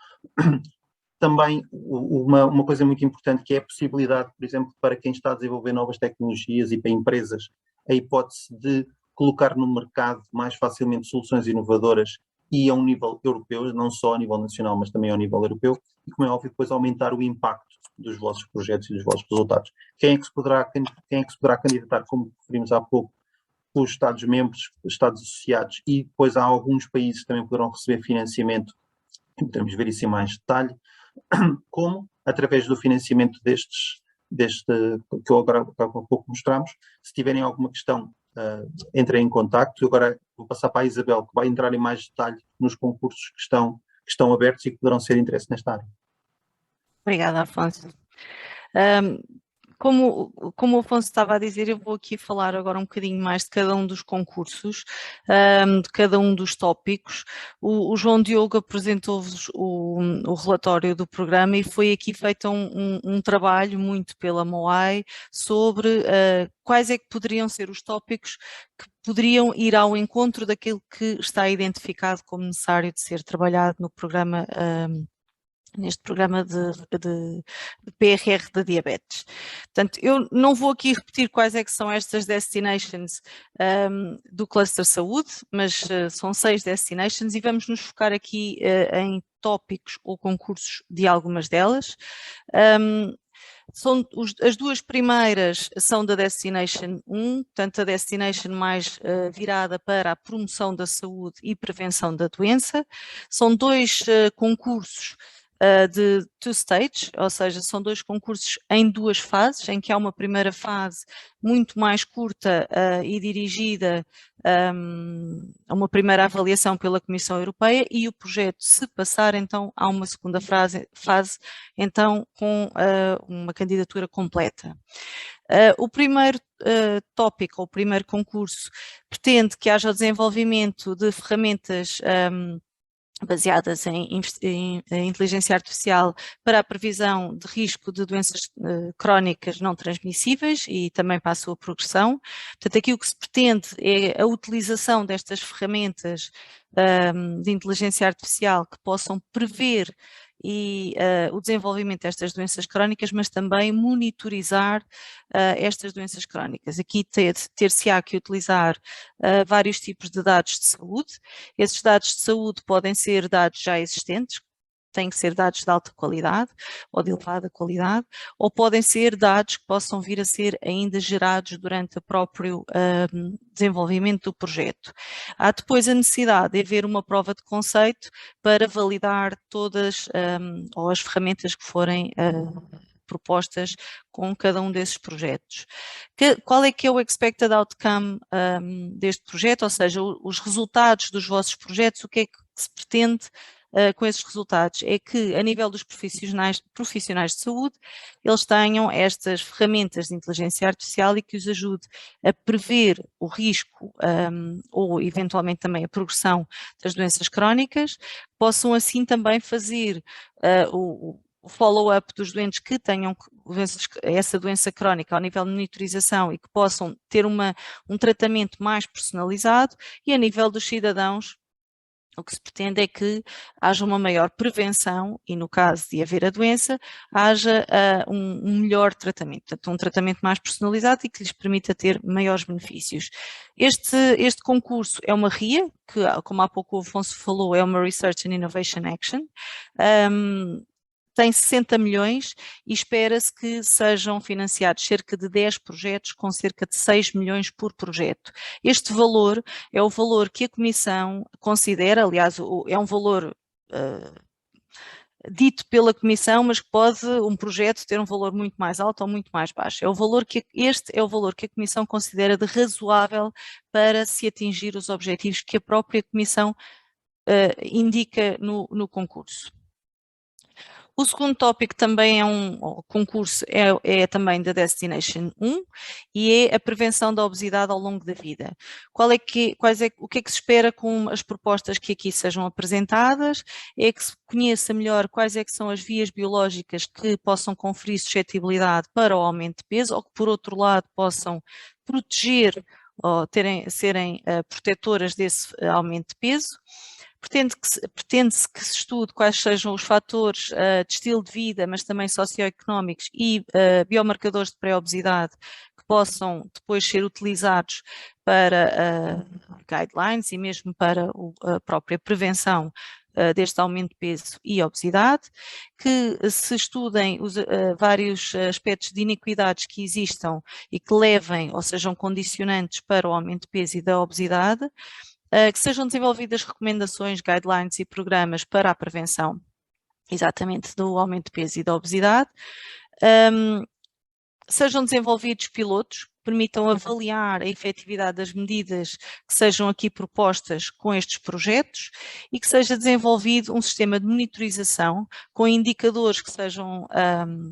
Também uma coisa muito importante que é a possibilidade, por exemplo, para quem está a desenvolver novas tecnologias e para empresas, a hipótese de colocar no mercado mais facilmente soluções inovadoras e a um nível europeu, não só a nível nacional, mas também ao nível europeu, e como é óbvio, depois aumentar o impacto dos vossos projetos e dos vossos resultados. Quem é que se poderá candidatar, como referimos há pouco, os Estados-membros, os Estados associados, e depois há alguns países que também poderão receber financiamento, e podemos ver isso em mais detalhe, como através do financiamento deste que eu agora há pouco mostramos. Se tiverem alguma questão, entrem em contacto. Eu agora vou passar para a Isabel, que vai entrar em mais detalhe nos concursos que estão abertos e que poderão ser de interesse nesta área. Obrigada, Afonso. Como o Afonso estava a dizer, eu vou aqui falar agora um bocadinho mais de cada um dos concursos, de cada um dos tópicos. O João Diogo apresentou-vos o relatório do programa e foi aqui feito um trabalho muito pela MOAI sobre quais é que poderiam ser os tópicos que poderiam ir ao encontro daquilo que está identificado como necessário de ser trabalhado no programa neste programa de PRR da diabetes. Portanto, eu não vou aqui repetir quais é que são estas destinations do Cluster Saúde, mas são 6 destinations e vamos nos focar aqui em tópicos ou concursos de algumas delas. As duas primeiras são da Destination 1, portanto a Destination mais virada para a promoção da saúde e prevenção da doença. São 2 concursos de 2 stages, ou seja, são 2 concursos em 2 fases, em que há uma primeira fase muito mais curta e dirigida a uma primeira avaliação pela Comissão Europeia e o projeto, se passar, então há uma segunda fase então com uma candidatura completa. O primeiro tópico, ou o primeiro concurso, pretende que haja o desenvolvimento de ferramentas baseadas em inteligência artificial para a previsão de risco de doenças crónicas não transmissíveis e também para a sua progressão. Portanto, aqui o que se pretende é a utilização destas ferramentas de inteligência artificial que possam prever o desenvolvimento destas doenças crónicas, mas também monitorizar estas doenças crónicas. Aqui ter-se-á que utilizar vários tipos de dados de saúde. Esses dados de saúde podem ser dados já existentes, têm que ser dados de alta qualidade ou de elevada qualidade, ou podem ser dados que possam vir a ser ainda gerados durante o próprio desenvolvimento do projeto. Há depois a necessidade de haver uma prova de conceito para validar todas ou as ferramentas que forem propostas com cada um desses projetos. Qual é que é o expected outcome deste projeto, ou seja, os resultados dos vossos projetos, o que é que se pretende com esses resultados? É que a nível dos profissionais de saúde, eles tenham estas ferramentas de inteligência artificial e que os ajude a prever o risco ou eventualmente também a progressão das doenças crónicas, possam assim também fazer o follow-up dos doentes que tenham essa doença crónica ao nível de monitorização e que possam ter um tratamento mais personalizado, e a nível dos cidadãos o que se pretende é que haja uma maior prevenção e, no caso de haver a doença, haja um melhor tratamento, portanto um tratamento mais personalizado e que lhes permita ter maiores benefícios. Este concurso é uma RIA, que como há pouco o Afonso falou, é uma Research and Innovation Action, tem 60 milhões e espera-se que sejam financiados cerca de 10 projetos com cerca de 6 milhões por projeto. Este valor é o valor que a Comissão considera, aliás, é um valor dito pela Comissão, mas que pode um projeto ter um valor muito mais alto ou muito mais baixo. Este é o valor que a Comissão considera de razoável para se atingir os objetivos que a própria Comissão indica no concurso. O segundo tópico também é um concurso, é também da Destination 1 e é a prevenção da obesidade ao longo da vida. O que é que se espera com as propostas que aqui sejam apresentadas? É que se conheça melhor quais é que são as vias biológicas que possam conferir suscetibilidade para o aumento de peso ou que, por outro lado, possam proteger ou serem protetoras desse aumento de peso. Pretende-se que se estude quais sejam os fatores de estilo de vida, mas também socioeconómicos e biomarcadores de pré-obesidade que possam depois ser utilizados para guidelines e mesmo para a própria prevenção deste aumento de peso e obesidade, que se estudem vários aspectos de inequidades que existam e que levem ou sejam condicionantes para o aumento de peso e da obesidade, que sejam desenvolvidas recomendações, guidelines e programas para a prevenção exatamente do aumento de peso e da obesidade, sejam desenvolvidos pilotos que permitam avaliar a efetividade das medidas que sejam aqui propostas com estes projetos e que seja desenvolvido um sistema de monitorização com indicadores que sejam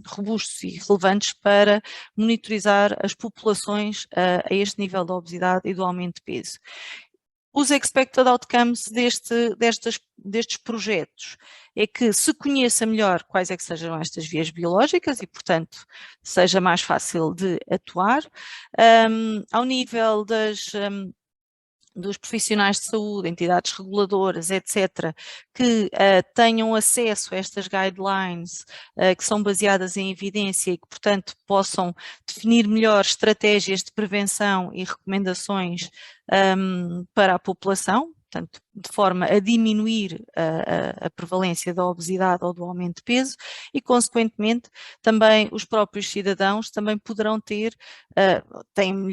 robustos e relevantes para monitorizar as populações a este nível da obesidade e do aumento de peso. Os expected outcomes destes projetos é que se conheça melhor quais é que sejam estas vias biológicas e, portanto, seja mais fácil de atuar. Ao nível dos profissionais de saúde, entidades reguladoras, etc., que tenham acesso a estas guidelines que são baseadas em evidência e que, portanto, possam definir melhor estratégias de prevenção e recomendações para a população, portanto, de forma a diminuir a prevalência da obesidade ou do aumento de peso e, consequentemente, também os próprios cidadãos também poderão ter, têm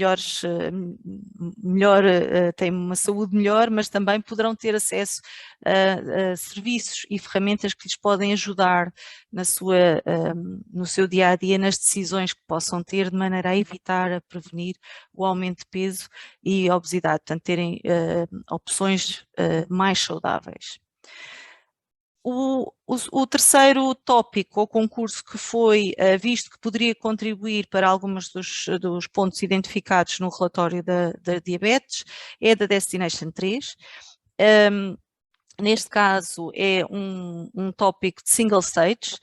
têm uma saúde melhor, mas também poderão ter acesso a serviços e ferramentas que lhes podem ajudar no seu dia-a-dia, nas decisões que possam ter, de maneira a evitar, a prevenir o aumento de peso e a obesidade, portanto, terem opções mais saudáveis. O terceiro tópico ou concurso que foi visto que poderia contribuir para alguns dos pontos identificados no relatório da diabetes é da Destination 3. Neste caso é um tópico de single stage,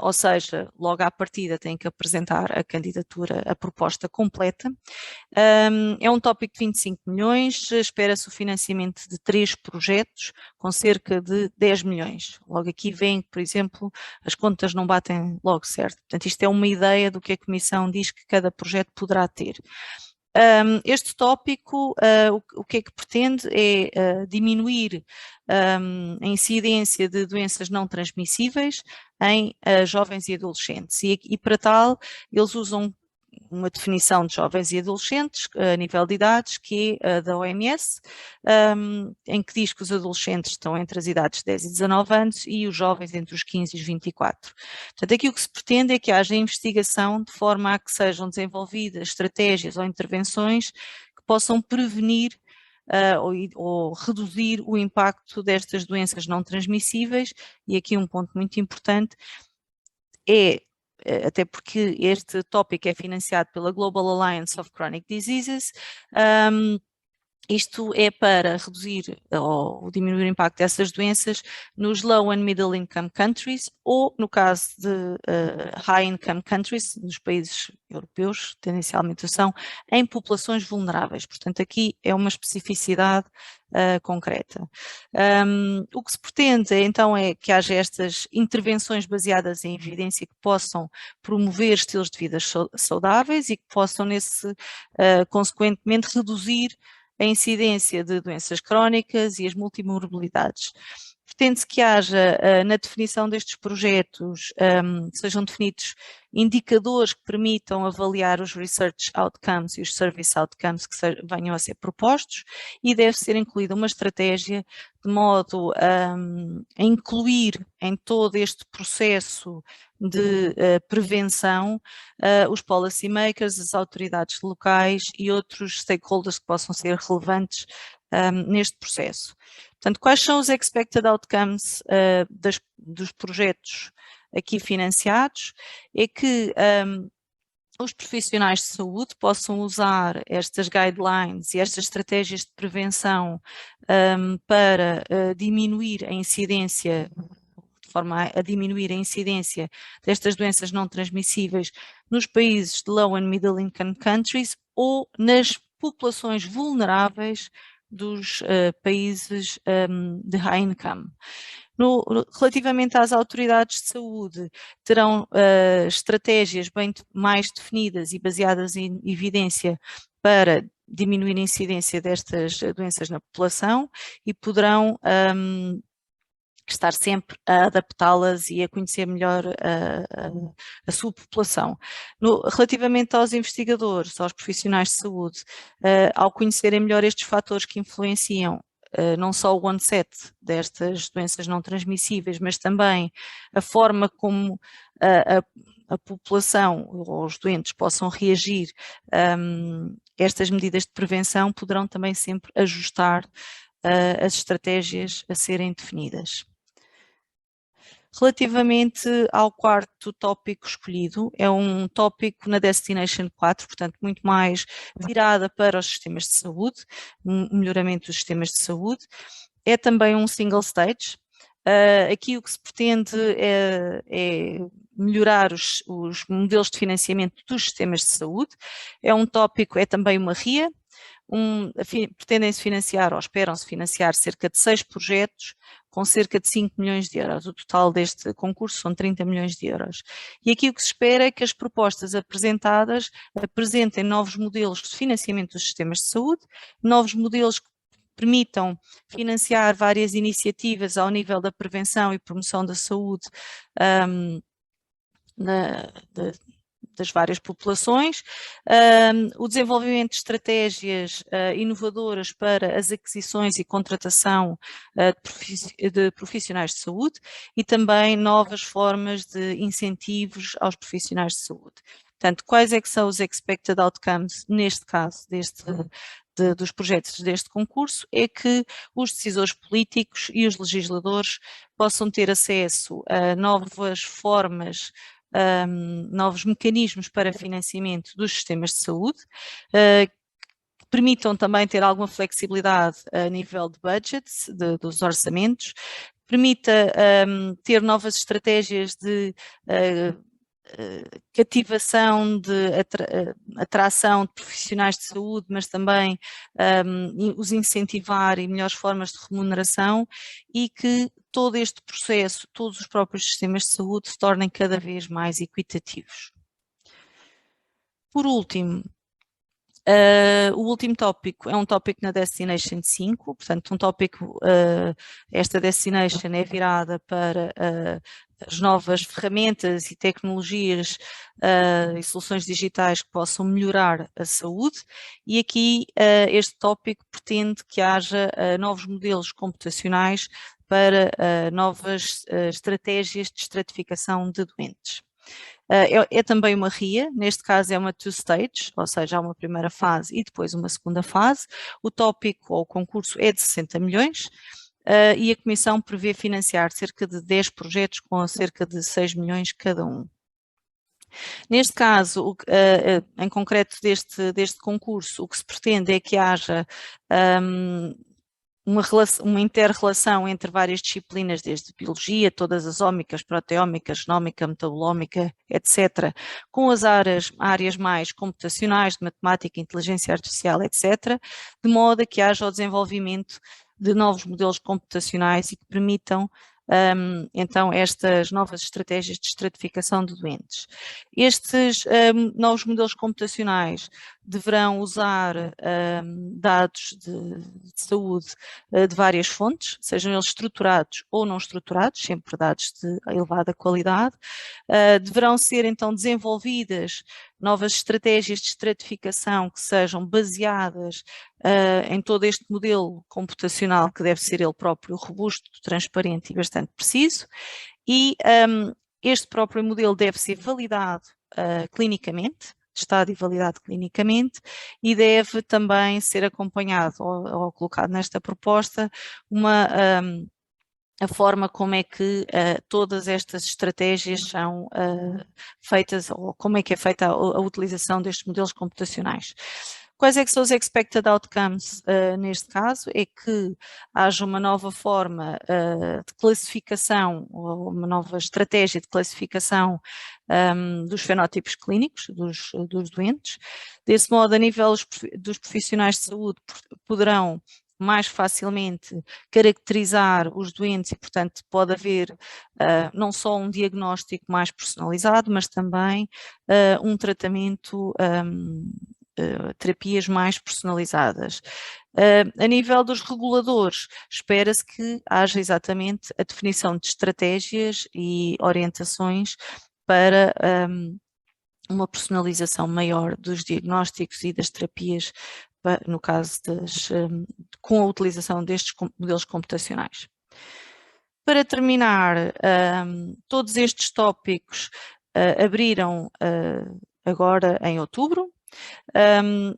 ou seja, logo à partida tem que apresentar a candidatura, a proposta completa. É um tópico de 25 milhões, espera-se o financiamento de 3 projetos com cerca de 10 milhões. Logo aqui vem, por exemplo, as contas não batem logo certo. Portanto, isto é uma ideia do que a Comissão diz que cada projeto poderá ter. Este tópico, o que é que pretende é diminuir a incidência de doenças não transmissíveis em jovens e adolescentes e para tal eles usam uma definição de jovens e adolescentes a nível de idades que é da OMS, em que diz que os adolescentes estão entre as idades de 10 e 19 anos e os jovens entre os 15 e os 24. Portanto, aqui o que se pretende é que haja investigação de forma a que sejam desenvolvidas estratégias ou intervenções que possam prevenir ou reduzir o impacto destas doenças não transmissíveis, e aqui um ponto muito importante é, até porque este tópico é financiado pela Global Alliance of Chronic Diseases, isto é para reduzir ou diminuir o impacto dessas doenças nos low and middle income countries ou, no caso de high income countries, nos países europeus, tendencialmente são, em populações vulneráveis. Portanto, aqui é uma especificidade concreta. O que se pretende então é que haja estas intervenções baseadas em evidência que possam promover estilos de vida saudáveis e que possam, consequentemente, reduzir a incidência de doenças crónicas e as multimorbilidades. Pretende-se que haja, na definição destes projetos, sejam definidos indicadores que permitam avaliar os research outcomes e os service outcomes que venham a ser propostos e deve ser incluída uma estratégia de modo a incluir em todo este processo de prevenção os policy makers, as autoridades locais e outros stakeholders que possam ser relevantes neste processo. Portanto, quais são os expected outcomes dos projetos aqui financiados? É que os profissionais de saúde possam usar estas guidelines e estas estratégias de prevenção para diminuir a incidência, de forma a diminuir a incidência destas doenças não transmissíveis nos países de low and middle income countries ou nas populações vulneráveis dos países de high income. Relativamente às autoridades de saúde, terão estratégias bem mais definidas e baseadas em evidência para diminuir a incidência destas doenças na população e poderão estar sempre a adaptá-las e a conhecer melhor a sua população. Relativamente aos investigadores, aos profissionais de saúde, ao conhecerem melhor estes fatores que influenciam não só o onset destas doenças não transmissíveis, mas também a forma como a população ou os doentes possam reagir a estas medidas de prevenção, poderão também sempre ajustar as estratégias a serem definidas. Relativamente ao quarto tópico escolhido, é um tópico na Destination 4, portanto muito mais virada para os sistemas de saúde, melhoramento dos sistemas de saúde. É também um single stage. Aqui o que se pretende é melhorar os modelos de financiamento dos sistemas de saúde. É um tópico, é também uma RIA. Pretendem-se financiar, ou esperam-se financiar, cerca de 6 projetos com cerca de 5 milhões de euros. O total deste concurso são 30 milhões de euros. E aqui o que se espera é que as propostas apresentadas apresentem novos modelos de financiamento dos sistemas de saúde, novos modelos que permitam financiar várias iniciativas ao nível da prevenção e promoção da saúde das várias populações, o desenvolvimento de estratégias inovadoras para as aquisições e contratação de profissionais de saúde e também novas formas de incentivos aos profissionais de saúde. Portanto, quais é que são os expected outcomes, neste caso, dos projetos deste concurso, é que os decisores políticos e os legisladores possam ter acesso a novas formas, novos mecanismos para financiamento dos sistemas de saúde, que permitam também ter alguma flexibilidade a nível de budgets, dos orçamentos, permita ter novas estratégias de cativação, de atração de profissionais de saúde, mas também os incentivar e melhores formas de remuneração, e que todo este processo, todos os próprios sistemas de saúde se tornem cada vez mais equitativos. Por último, o último tópico é um tópico na Destination 5, portanto um tópico, esta Destination é virada para as novas ferramentas e tecnologias e soluções digitais que possam melhorar a saúde, e aqui este tópico pretende que haja novos modelos computacionais para novas estratégias de estratificação de doentes. É também uma RIA, neste caso é uma two-stage, ou seja, há uma primeira fase e depois uma segunda fase. O tópico ou o concurso é de 60 milhões e a Comissão prevê financiar cerca de 10 projetos com cerca de 6 milhões cada um. Neste caso, em concreto deste concurso, o que se pretende é que haja uma inter-relação entre várias disciplinas, desde biologia, todas as ómicas, proteómicas, genómica, metabolómica, etc., com as áreas mais computacionais, de matemática, inteligência artificial, etc., de modo a que haja o desenvolvimento de novos modelos computacionais e que permitam então estas novas estratégias de estratificação de doentes. Estes novos modelos computacionais deverão usar dados de saúde de várias fontes, sejam eles estruturados ou não estruturados, sempre dados de elevada qualidade. Deverão ser então desenvolvidas novas estratégias de estratificação que sejam baseadas em todo este modelo computacional, que deve ser ele próprio robusto, transparente e bastante preciso, e este próprio modelo deve ser validado clinicamente, testado e validado clinicamente, e deve também ser acompanhado ou colocado nesta proposta a forma como é que todas estas estratégias são feitas, ou como é que é feita a utilização destes modelos computacionais. Quais é que são os expected outcomes neste caso? É que haja uma nova forma de classificação, ou uma nova estratégia de classificação dos fenótipos clínicos dos doentes. Desse modo, a nível dos profissionais de saúde, poderão mais facilmente caracterizar os doentes e, portanto, pode haver não só um diagnóstico mais personalizado, mas também um tratamento, terapias mais personalizadas. A nível dos reguladores, espera-se que haja exatamente a definição de estratégias e orientações para uma personalização maior dos diagnósticos e das terapias, no caso com a utilização destes modelos computacionais. Para terminar, todos estes tópicos abriram agora em outubro.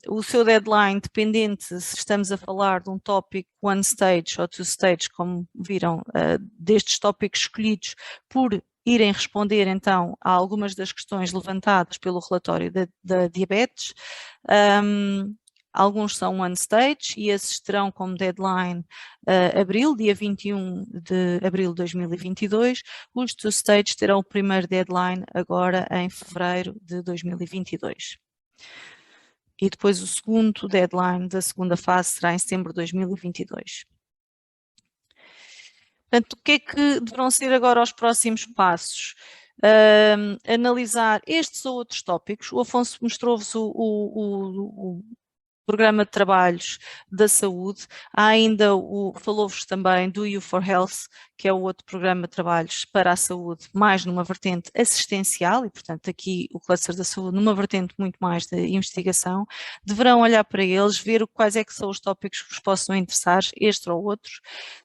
O seu deadline, dependente se estamos a falar de um tópico one stage ou two stage, como viram, destes tópicos escolhidos por irem responder então a algumas das questões levantadas pelo relatório da diabetes. Alguns são one stage e esses terão como deadline abril, dia 21 de abril de 2022. Os two stage terão o primeiro deadline agora em fevereiro de 2022. E depois o segundo deadline da segunda fase será em setembro de 2022. Portanto, o que é que deverão ser agora os próximos passos? Analisar estes ou outros tópicos. O Afonso mostrou-vos o programa de trabalhos da saúde. Há ainda falou-vos também do U4Health, que é o outro programa de trabalhos para a saúde, mais numa vertente assistencial, e portanto aqui o cluster da saúde numa vertente muito mais de investigação. Deverão olhar para eles, ver quais é que são os tópicos que vos possam interessar, este ou outros.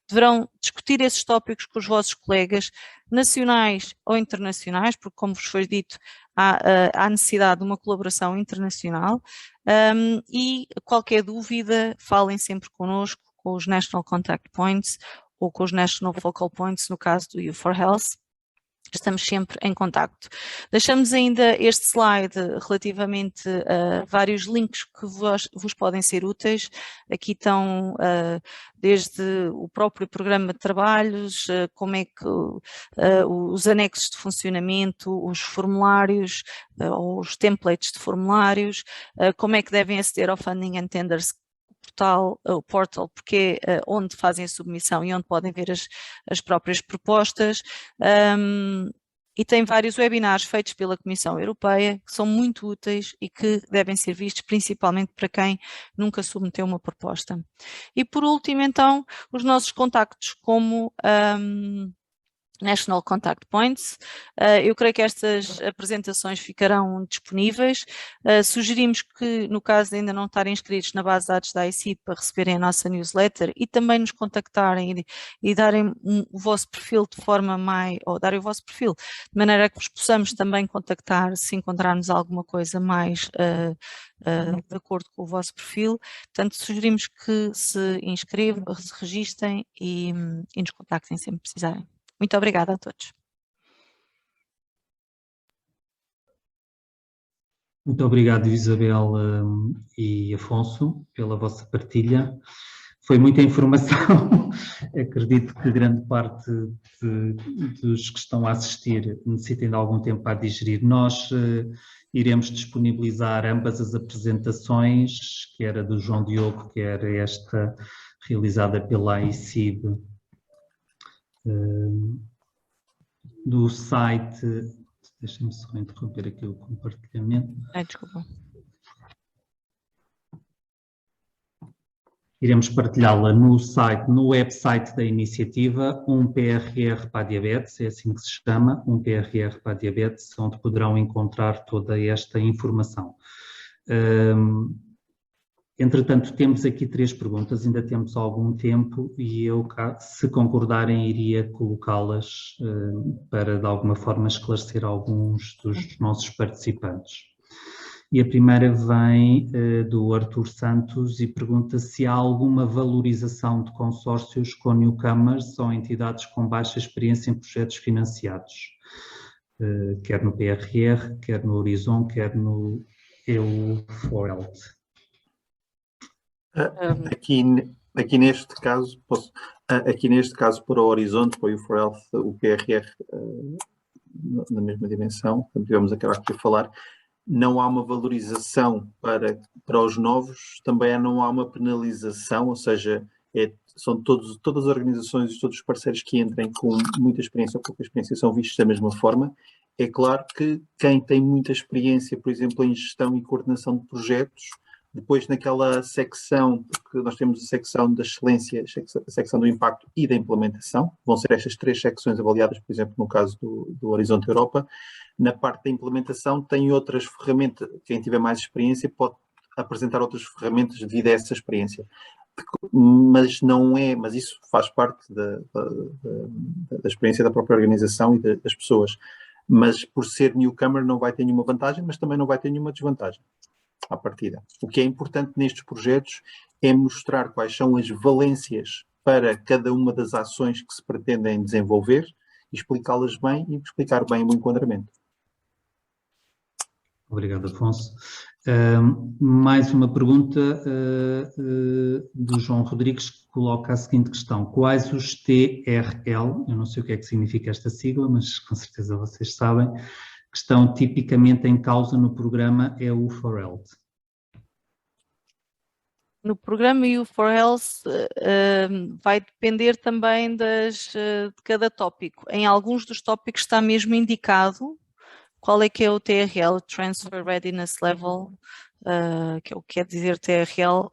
Deverão discutir esses tópicos com os vossos colegas nacionais ou internacionais, porque como vos foi dito, há necessidade de uma colaboração internacional. E qualquer dúvida, falem sempre connosco, com os National Contact Points ou com os National Focal Points, no caso do U4Health. Estamos sempre em contacto. Deixamos ainda este slide relativamente a vários links que vos podem ser úteis. Aqui estão desde o próprio programa de trabalhos, como é que os anexos de funcionamento, os formulários, ou os templates de formulários, como é que devem aceder ao Funding and Tenders portal, porque é onde fazem a submissão e onde podem ver as próprias propostas. E tem vários webinars feitos pela Comissão Europeia que são muito úteis e que devem ser vistos principalmente para quem nunca submeteu uma proposta. E por último, então, os nossos contactos como National Contact Points. Eu creio que estas apresentações ficarão disponíveis. Sugerimos que, no caso de ainda não estarem inscritos na base de dados da ICIP, para receberem a nossa newsletter e também nos contactarem e darem o vosso perfil de forma ou darem o vosso perfil, de maneira que vos possamos também contactar se encontrarmos alguma coisa mais de acordo com o vosso perfil. Portanto, sugerimos que se inscrevam, se registrem e nos contactem sempre que precisarem. Muito obrigada a todos. Muito obrigado, Isabel e Afonso, pela vossa partilha. Foi muita informação. Acredito que grande parte dos que estão a assistir necessitem de algum tempo para digerir. Nós iremos disponibilizar ambas as apresentações, quer a do João Diogo, quer esta realizada pela AICIB, do site. Deixem-me só interromper aqui o compartilhamento. Desculpa. Iremos partilhá-la no website da iniciativa, um PRR para a diabetes, é assim que se chama, um PRR para a diabetes, onde poderão encontrar toda esta informação. Entretanto, temos aqui 3 perguntas, ainda temos algum tempo e eu, se concordarem, iria colocá-las para, de alguma forma, esclarecer alguns dos nossos participantes. E a primeira vem do Arthur Santos e pergunta se há alguma valorização de consórcios com newcomers ou entidades com baixa experiência em projetos financiados, quer no PRR, quer no Horizon, quer no EU4Health. Aqui neste caso, para o Horizonte, para o U4Health, o PRR, na mesma dimensão, como tivemos aqui a falar, não há uma valorização para os novos, também não há uma penalização, ou seja, São todas as organizações e todos os parceiros que entrem com muita experiência ou pouca experiência são vistos da mesma forma. É claro que quem tem muita experiência, por exemplo, em gestão e coordenação de projetos, depois naquela secção, porque nós temos a secção da excelência, a secção do impacto e da implementação, vão ser estas 3 secções avaliadas, por exemplo, no caso do Horizonte Europa. Na parte da implementação tem outras ferramentas, quem tiver mais experiência pode apresentar outras ferramentas devido a essa experiência. Mas isso faz parte da experiência da própria organização e das pessoas. Mas por ser newcomer não vai ter nenhuma vantagem, mas também não vai ter nenhuma desvantagem à partida. O que é importante nestes projetos é mostrar quais são as valências para cada uma das ações que se pretendem desenvolver, explicá-las bem e explicar bem o enquadramento. Obrigado, Afonso. Mais uma pergunta do João Rodrigues, que coloca a seguinte questão: quais os TRL, eu não sei o que é que significa esta sigla, mas com certeza vocês sabem, que estão tipicamente em causa no programa EU4Health? No programa EU4Health vai depender também de cada tópico. Em alguns dos tópicos está mesmo indicado qual é que é o TRL, Transfer Readiness Level, que é o que quer dizer TRL,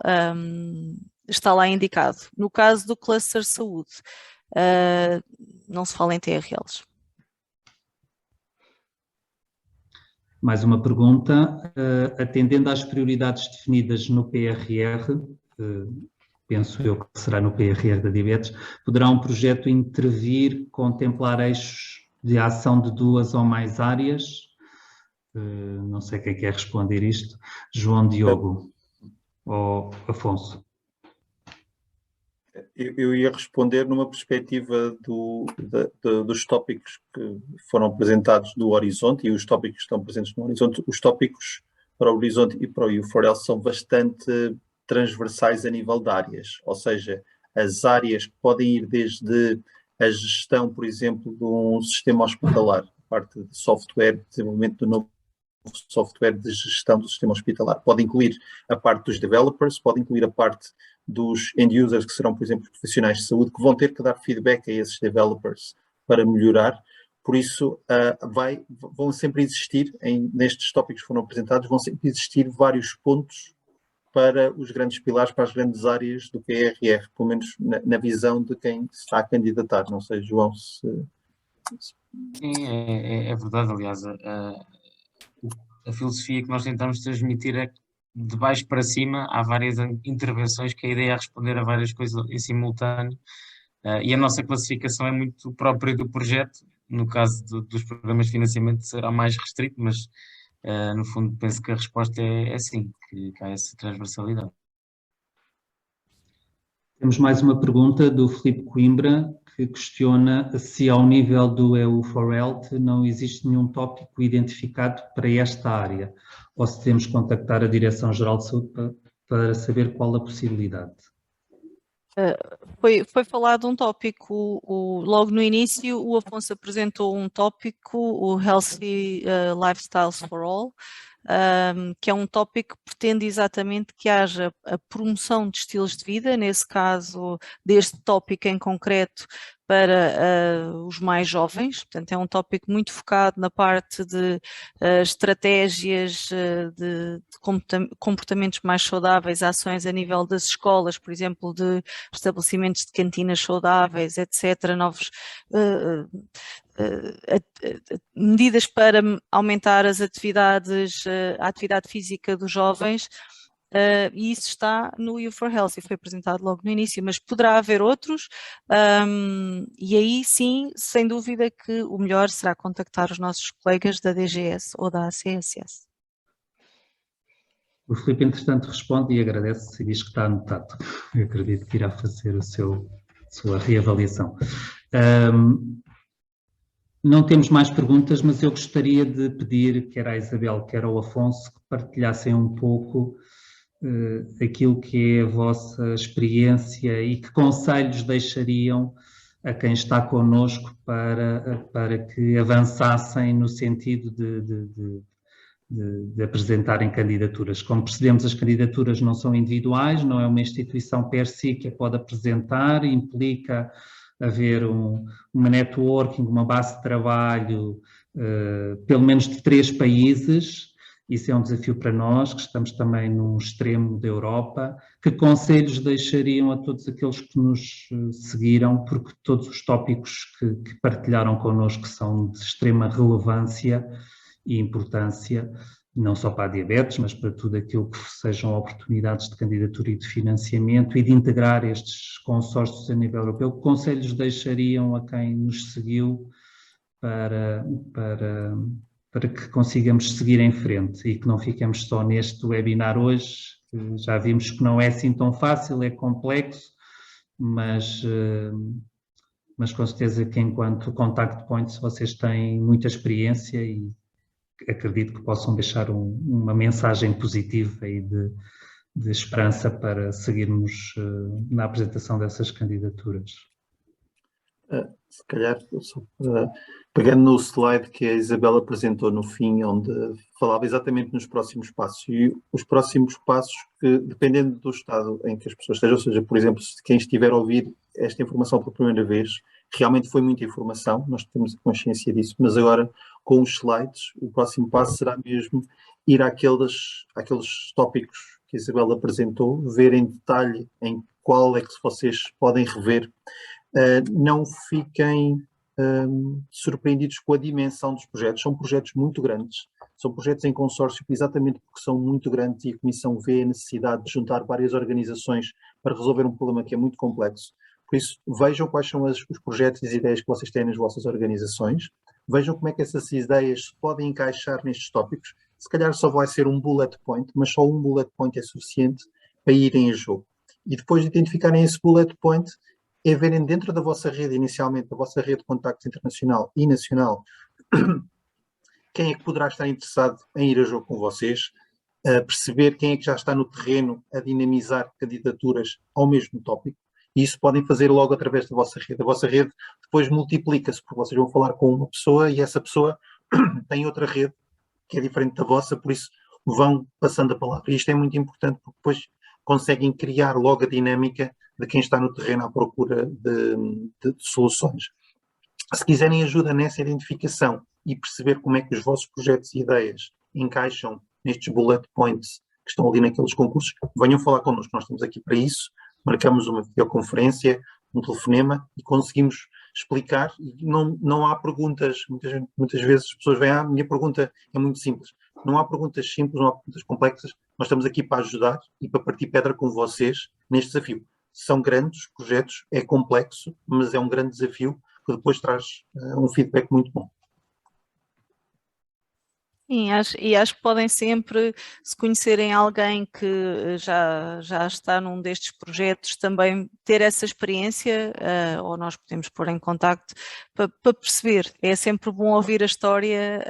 está lá indicado. No caso do Cluster Saúde, não se fala em TRLs. Mais uma pergunta, atendendo às prioridades definidas no PRR, penso eu que será no PRR da diabetes, poderá um projeto intervir, contemplar eixos de ação de 2 ou mais áreas? Não sei quem quer responder isto, João, Diogo ou Afonso. Eu ia responder numa perspectiva dos tópicos que foram apresentados do Horizonte e os tópicos que estão presentes no Horizonte. Os tópicos para o Horizonte e para o EU4Health são bastante transversais a nível de áreas, ou seja, as áreas podem ir desde a gestão, por exemplo, de um sistema hospitalar, a parte de software, desenvolvimento do novo software de gestão do sistema hospitalar. Pode incluir a parte dos developers, pode incluir a parte dos end-users, que serão, por exemplo, profissionais de saúde, que vão ter que dar feedback a esses developers para melhorar. Por isso, vão sempre existir, nestes tópicos que foram apresentados, vão sempre existir vários pontos para os grandes pilares, para as grandes áreas do PRR, pelo menos na visão de quem se está a candidatar. Não sei, João, se... Sim, é verdade. Aliás, a filosofia que nós tentamos transmitir é que de baixo para cima há várias intervenções, que a ideia é responder a várias coisas em simultâneo, e a nossa classificação é muito própria do projeto. No caso dos programas de financiamento será mais restrito, mas no fundo penso que a resposta é sim, que há essa transversalidade. Temos mais uma pergunta do Filipe Coimbra, que questiona se ao nível do EU4Health não existe nenhum tópico identificado para esta área, ou se temos que contactar a Direção-Geral de Saúde para saber qual a possibilidade. Foi falado um tópico, logo no início o Afonso apresentou um tópico, o Healthy Lifestyles for All, que é um tópico que pretende exatamente que haja a promoção de estilos de vida, nesse caso deste tópico em concreto, para os mais jovens. Portanto, é um tópico muito focado na parte de estratégias de comportamentos mais saudáveis, ações a nível das escolas, por exemplo, de estabelecimentos de cantinas saudáveis, etc., novos medidas para aumentar as atividades, a atividade física dos jovens. E isso está no EU4Health e foi apresentado logo no início, mas poderá haver outros, e aí sim, sem dúvida que o melhor será contactar os nossos colegas da DGS ou da ACSS. O Filipe, entretanto, responde e agradece e diz que está anotado. Eu acredito que irá fazer a sua reavaliação. Não temos mais perguntas, mas eu gostaria de pedir, quer à Isabel, quer ao Afonso, que partilhassem um pouco aquilo que é a vossa experiência e que conselhos deixariam a quem está connosco para que avançassem no sentido de apresentarem candidaturas. Como percebemos, as candidaturas não são individuais, não é uma instituição per si que a pode apresentar, implica haver uma networking, uma base de trabalho, pelo menos de 3 países. Isso é um desafio para nós, que estamos também num extremo da Europa. Que conselhos deixariam a todos aqueles que nos seguiram, porque todos os tópicos que partilharam connosco são de extrema relevância e importância, não só para a diabetes, mas para tudo aquilo que sejam oportunidades de candidatura e de financiamento e de integrar estes consórcios a nível europeu. Que conselhos deixariam a quem nos seguiu para que consigamos seguir em frente e que não fiquemos só neste webinar hoje? Já vimos que não é assim tão fácil, é complexo, mas com certeza que enquanto Contact Points vocês têm muita experiência e acredito que possam deixar uma mensagem positiva e de esperança para seguirmos na apresentação dessas candidaturas. Se calhar, pegando no slide que a Isabela apresentou no fim, onde falava exatamente nos próximos passos, e os próximos passos que, dependendo do estado em que as pessoas estejam, ou seja, por exemplo, se quem estiver a ouvir esta informação pela primeira vez, realmente foi muita informação, nós temos a consciência disso, mas agora, com os slides, o próximo passo será mesmo ir àqueles tópicos que a Isabela apresentou, ver em detalhe em qual é que vocês podem rever. Não fiquem surpreendidos com a dimensão dos projetos. São projetos muito grandes, são projetos em consórcio exatamente porque são muito grandes e a Comissão vê a necessidade de juntar várias organizações para resolver um problema que é muito complexo. Por isso, vejam quais são os projetos e as ideias que vocês têm nas vossas organizações, vejam como é que essas ideias se podem encaixar nestes tópicos. Se calhar só vai ser um bullet point, mas só um bullet point é suficiente para irem a jogo. E depois de identificarem esse bullet point, é verem dentro da vossa rede, inicialmente, da vossa rede de contactos internacional e nacional, quem é que poderá estar interessado em ir a jogo com vocês, perceber quem é que já está no terreno a dinamizar candidaturas ao mesmo tópico, e isso podem fazer logo através da vossa rede. A vossa rede depois multiplica-se, porque vocês vão falar com uma pessoa e essa pessoa tem outra rede que é diferente da vossa, por isso vão passando a palavra. E isto é muito importante, porque depois conseguem criar logo a dinâmica de quem está no terreno à procura de soluções. Se quiserem ajuda nessa identificação e perceber como é que os vossos projetos e ideias encaixam nestes bullet points que estão ali naqueles concursos, venham falar connosco, nós estamos aqui para isso, marcamos uma videoconferência, um telefonema e conseguimos explicar. E não há perguntas, muitas vezes as pessoas veem, a minha pergunta é muito simples. Não há perguntas simples, não há perguntas complexas, nós estamos aqui para ajudar e para partir pedra com vocês neste desafio. São grandes projetos, é complexo, mas é um grande desafio que depois traz um feedback muito bom. Sim, acho que podem sempre, se conhecerem alguém que já está num destes projetos, também ter essa experiência, ou nós podemos pôr em contacto para perceber. É sempre bom ouvir a história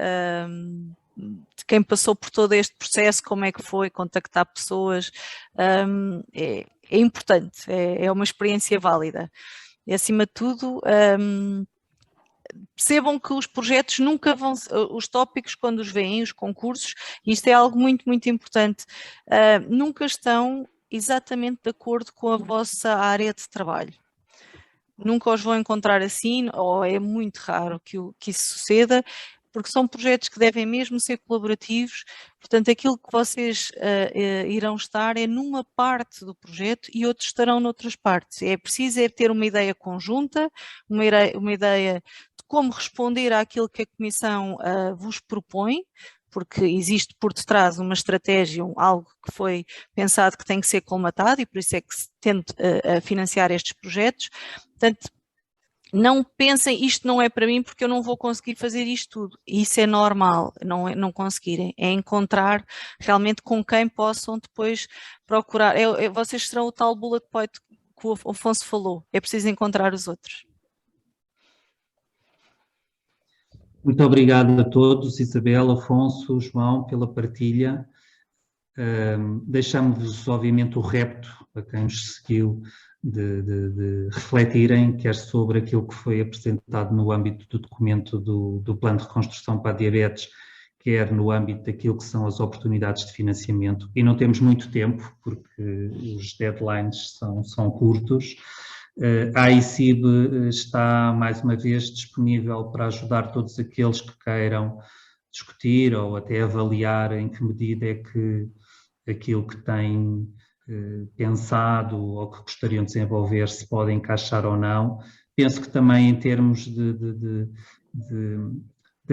de quem passou por todo este processo, como é que foi, contactar pessoas, é importante, é uma experiência válida. E acima de tudo, percebam que os projetos nunca vão, os tópicos quando os veem, os concursos, isto é algo muito, muito importante, nunca estão exatamente de acordo com a vossa área de trabalho. Nunca os vão encontrar assim, ou é muito raro que isso suceda, porque são projetos que devem mesmo ser colaborativos, portanto aquilo que vocês irão estar é numa parte do projeto e outros estarão noutras partes. É preciso ter uma ideia conjunta, uma ideia de como responder àquilo que a Comissão vos propõe, porque existe por detrás uma estratégia, algo que foi pensado que tem que ser colmatado e por isso é que se tende a financiar estes projetos. Portanto, não pensem, isto não é para mim porque eu não vou conseguir fazer isto tudo. Isso é normal, não conseguirem. É encontrar realmente com quem possam depois procurar. Vocês serão o tal bullet point que o Afonso falou. É preciso encontrar os outros. Muito obrigado a todos, Isabel, Afonso, João, pela partilha. Deixamos-vos, obviamente, o repto a quem nos seguiu de refletirem, quer sobre aquilo que foi apresentado no âmbito do documento do Plano de Reconstrução para a Diabetes, quer no âmbito daquilo que são as oportunidades de financiamento. E não temos muito tempo, porque os deadlines são curtos. A AICIB está, mais uma vez, disponível para ajudar todos aqueles que queiram discutir ou até avaliar em que medida é que aquilo que têm pensado ou que gostariam de desenvolver se pode encaixar ou não. Penso que também em termos de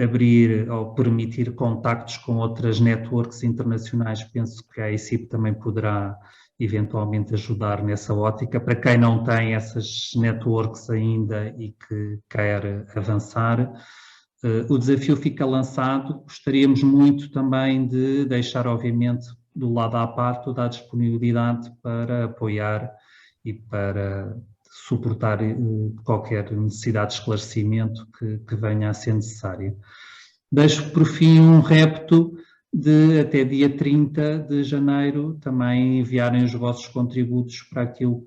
abrir ou permitir contactos com outras networks internacionais, penso que a AICIB também poderá eventualmente ajudar nessa ótica. Para quem não tem essas networks ainda e que quer avançar, o desafio fica lançado. Gostaríamos muito também de deixar, obviamente, do lado à parte toda a disponibilidade para apoiar e para suportar qualquer necessidade de esclarecimento que venha a ser necessária. Deixo por fim um repto de até dia 30 de janeiro também enviarem os vossos contributos para aquilo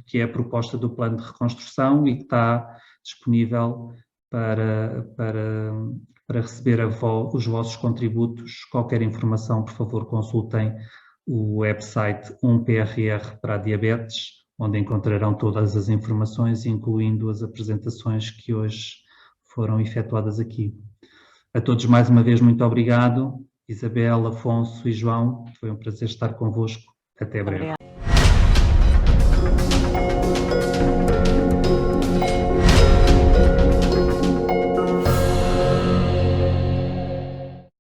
que é a proposta do plano de reconstrução e que está disponível para receber os vossos contributos. Qualquer informação, por favor, consultem o website 1PRR para a diabetes, onde encontrarão todas as informações, incluindo as apresentações que hoje foram efetuadas aqui. A todos mais uma vez muito obrigado. Isabel, Afonso e João, foi um prazer estar convosco. Até breve.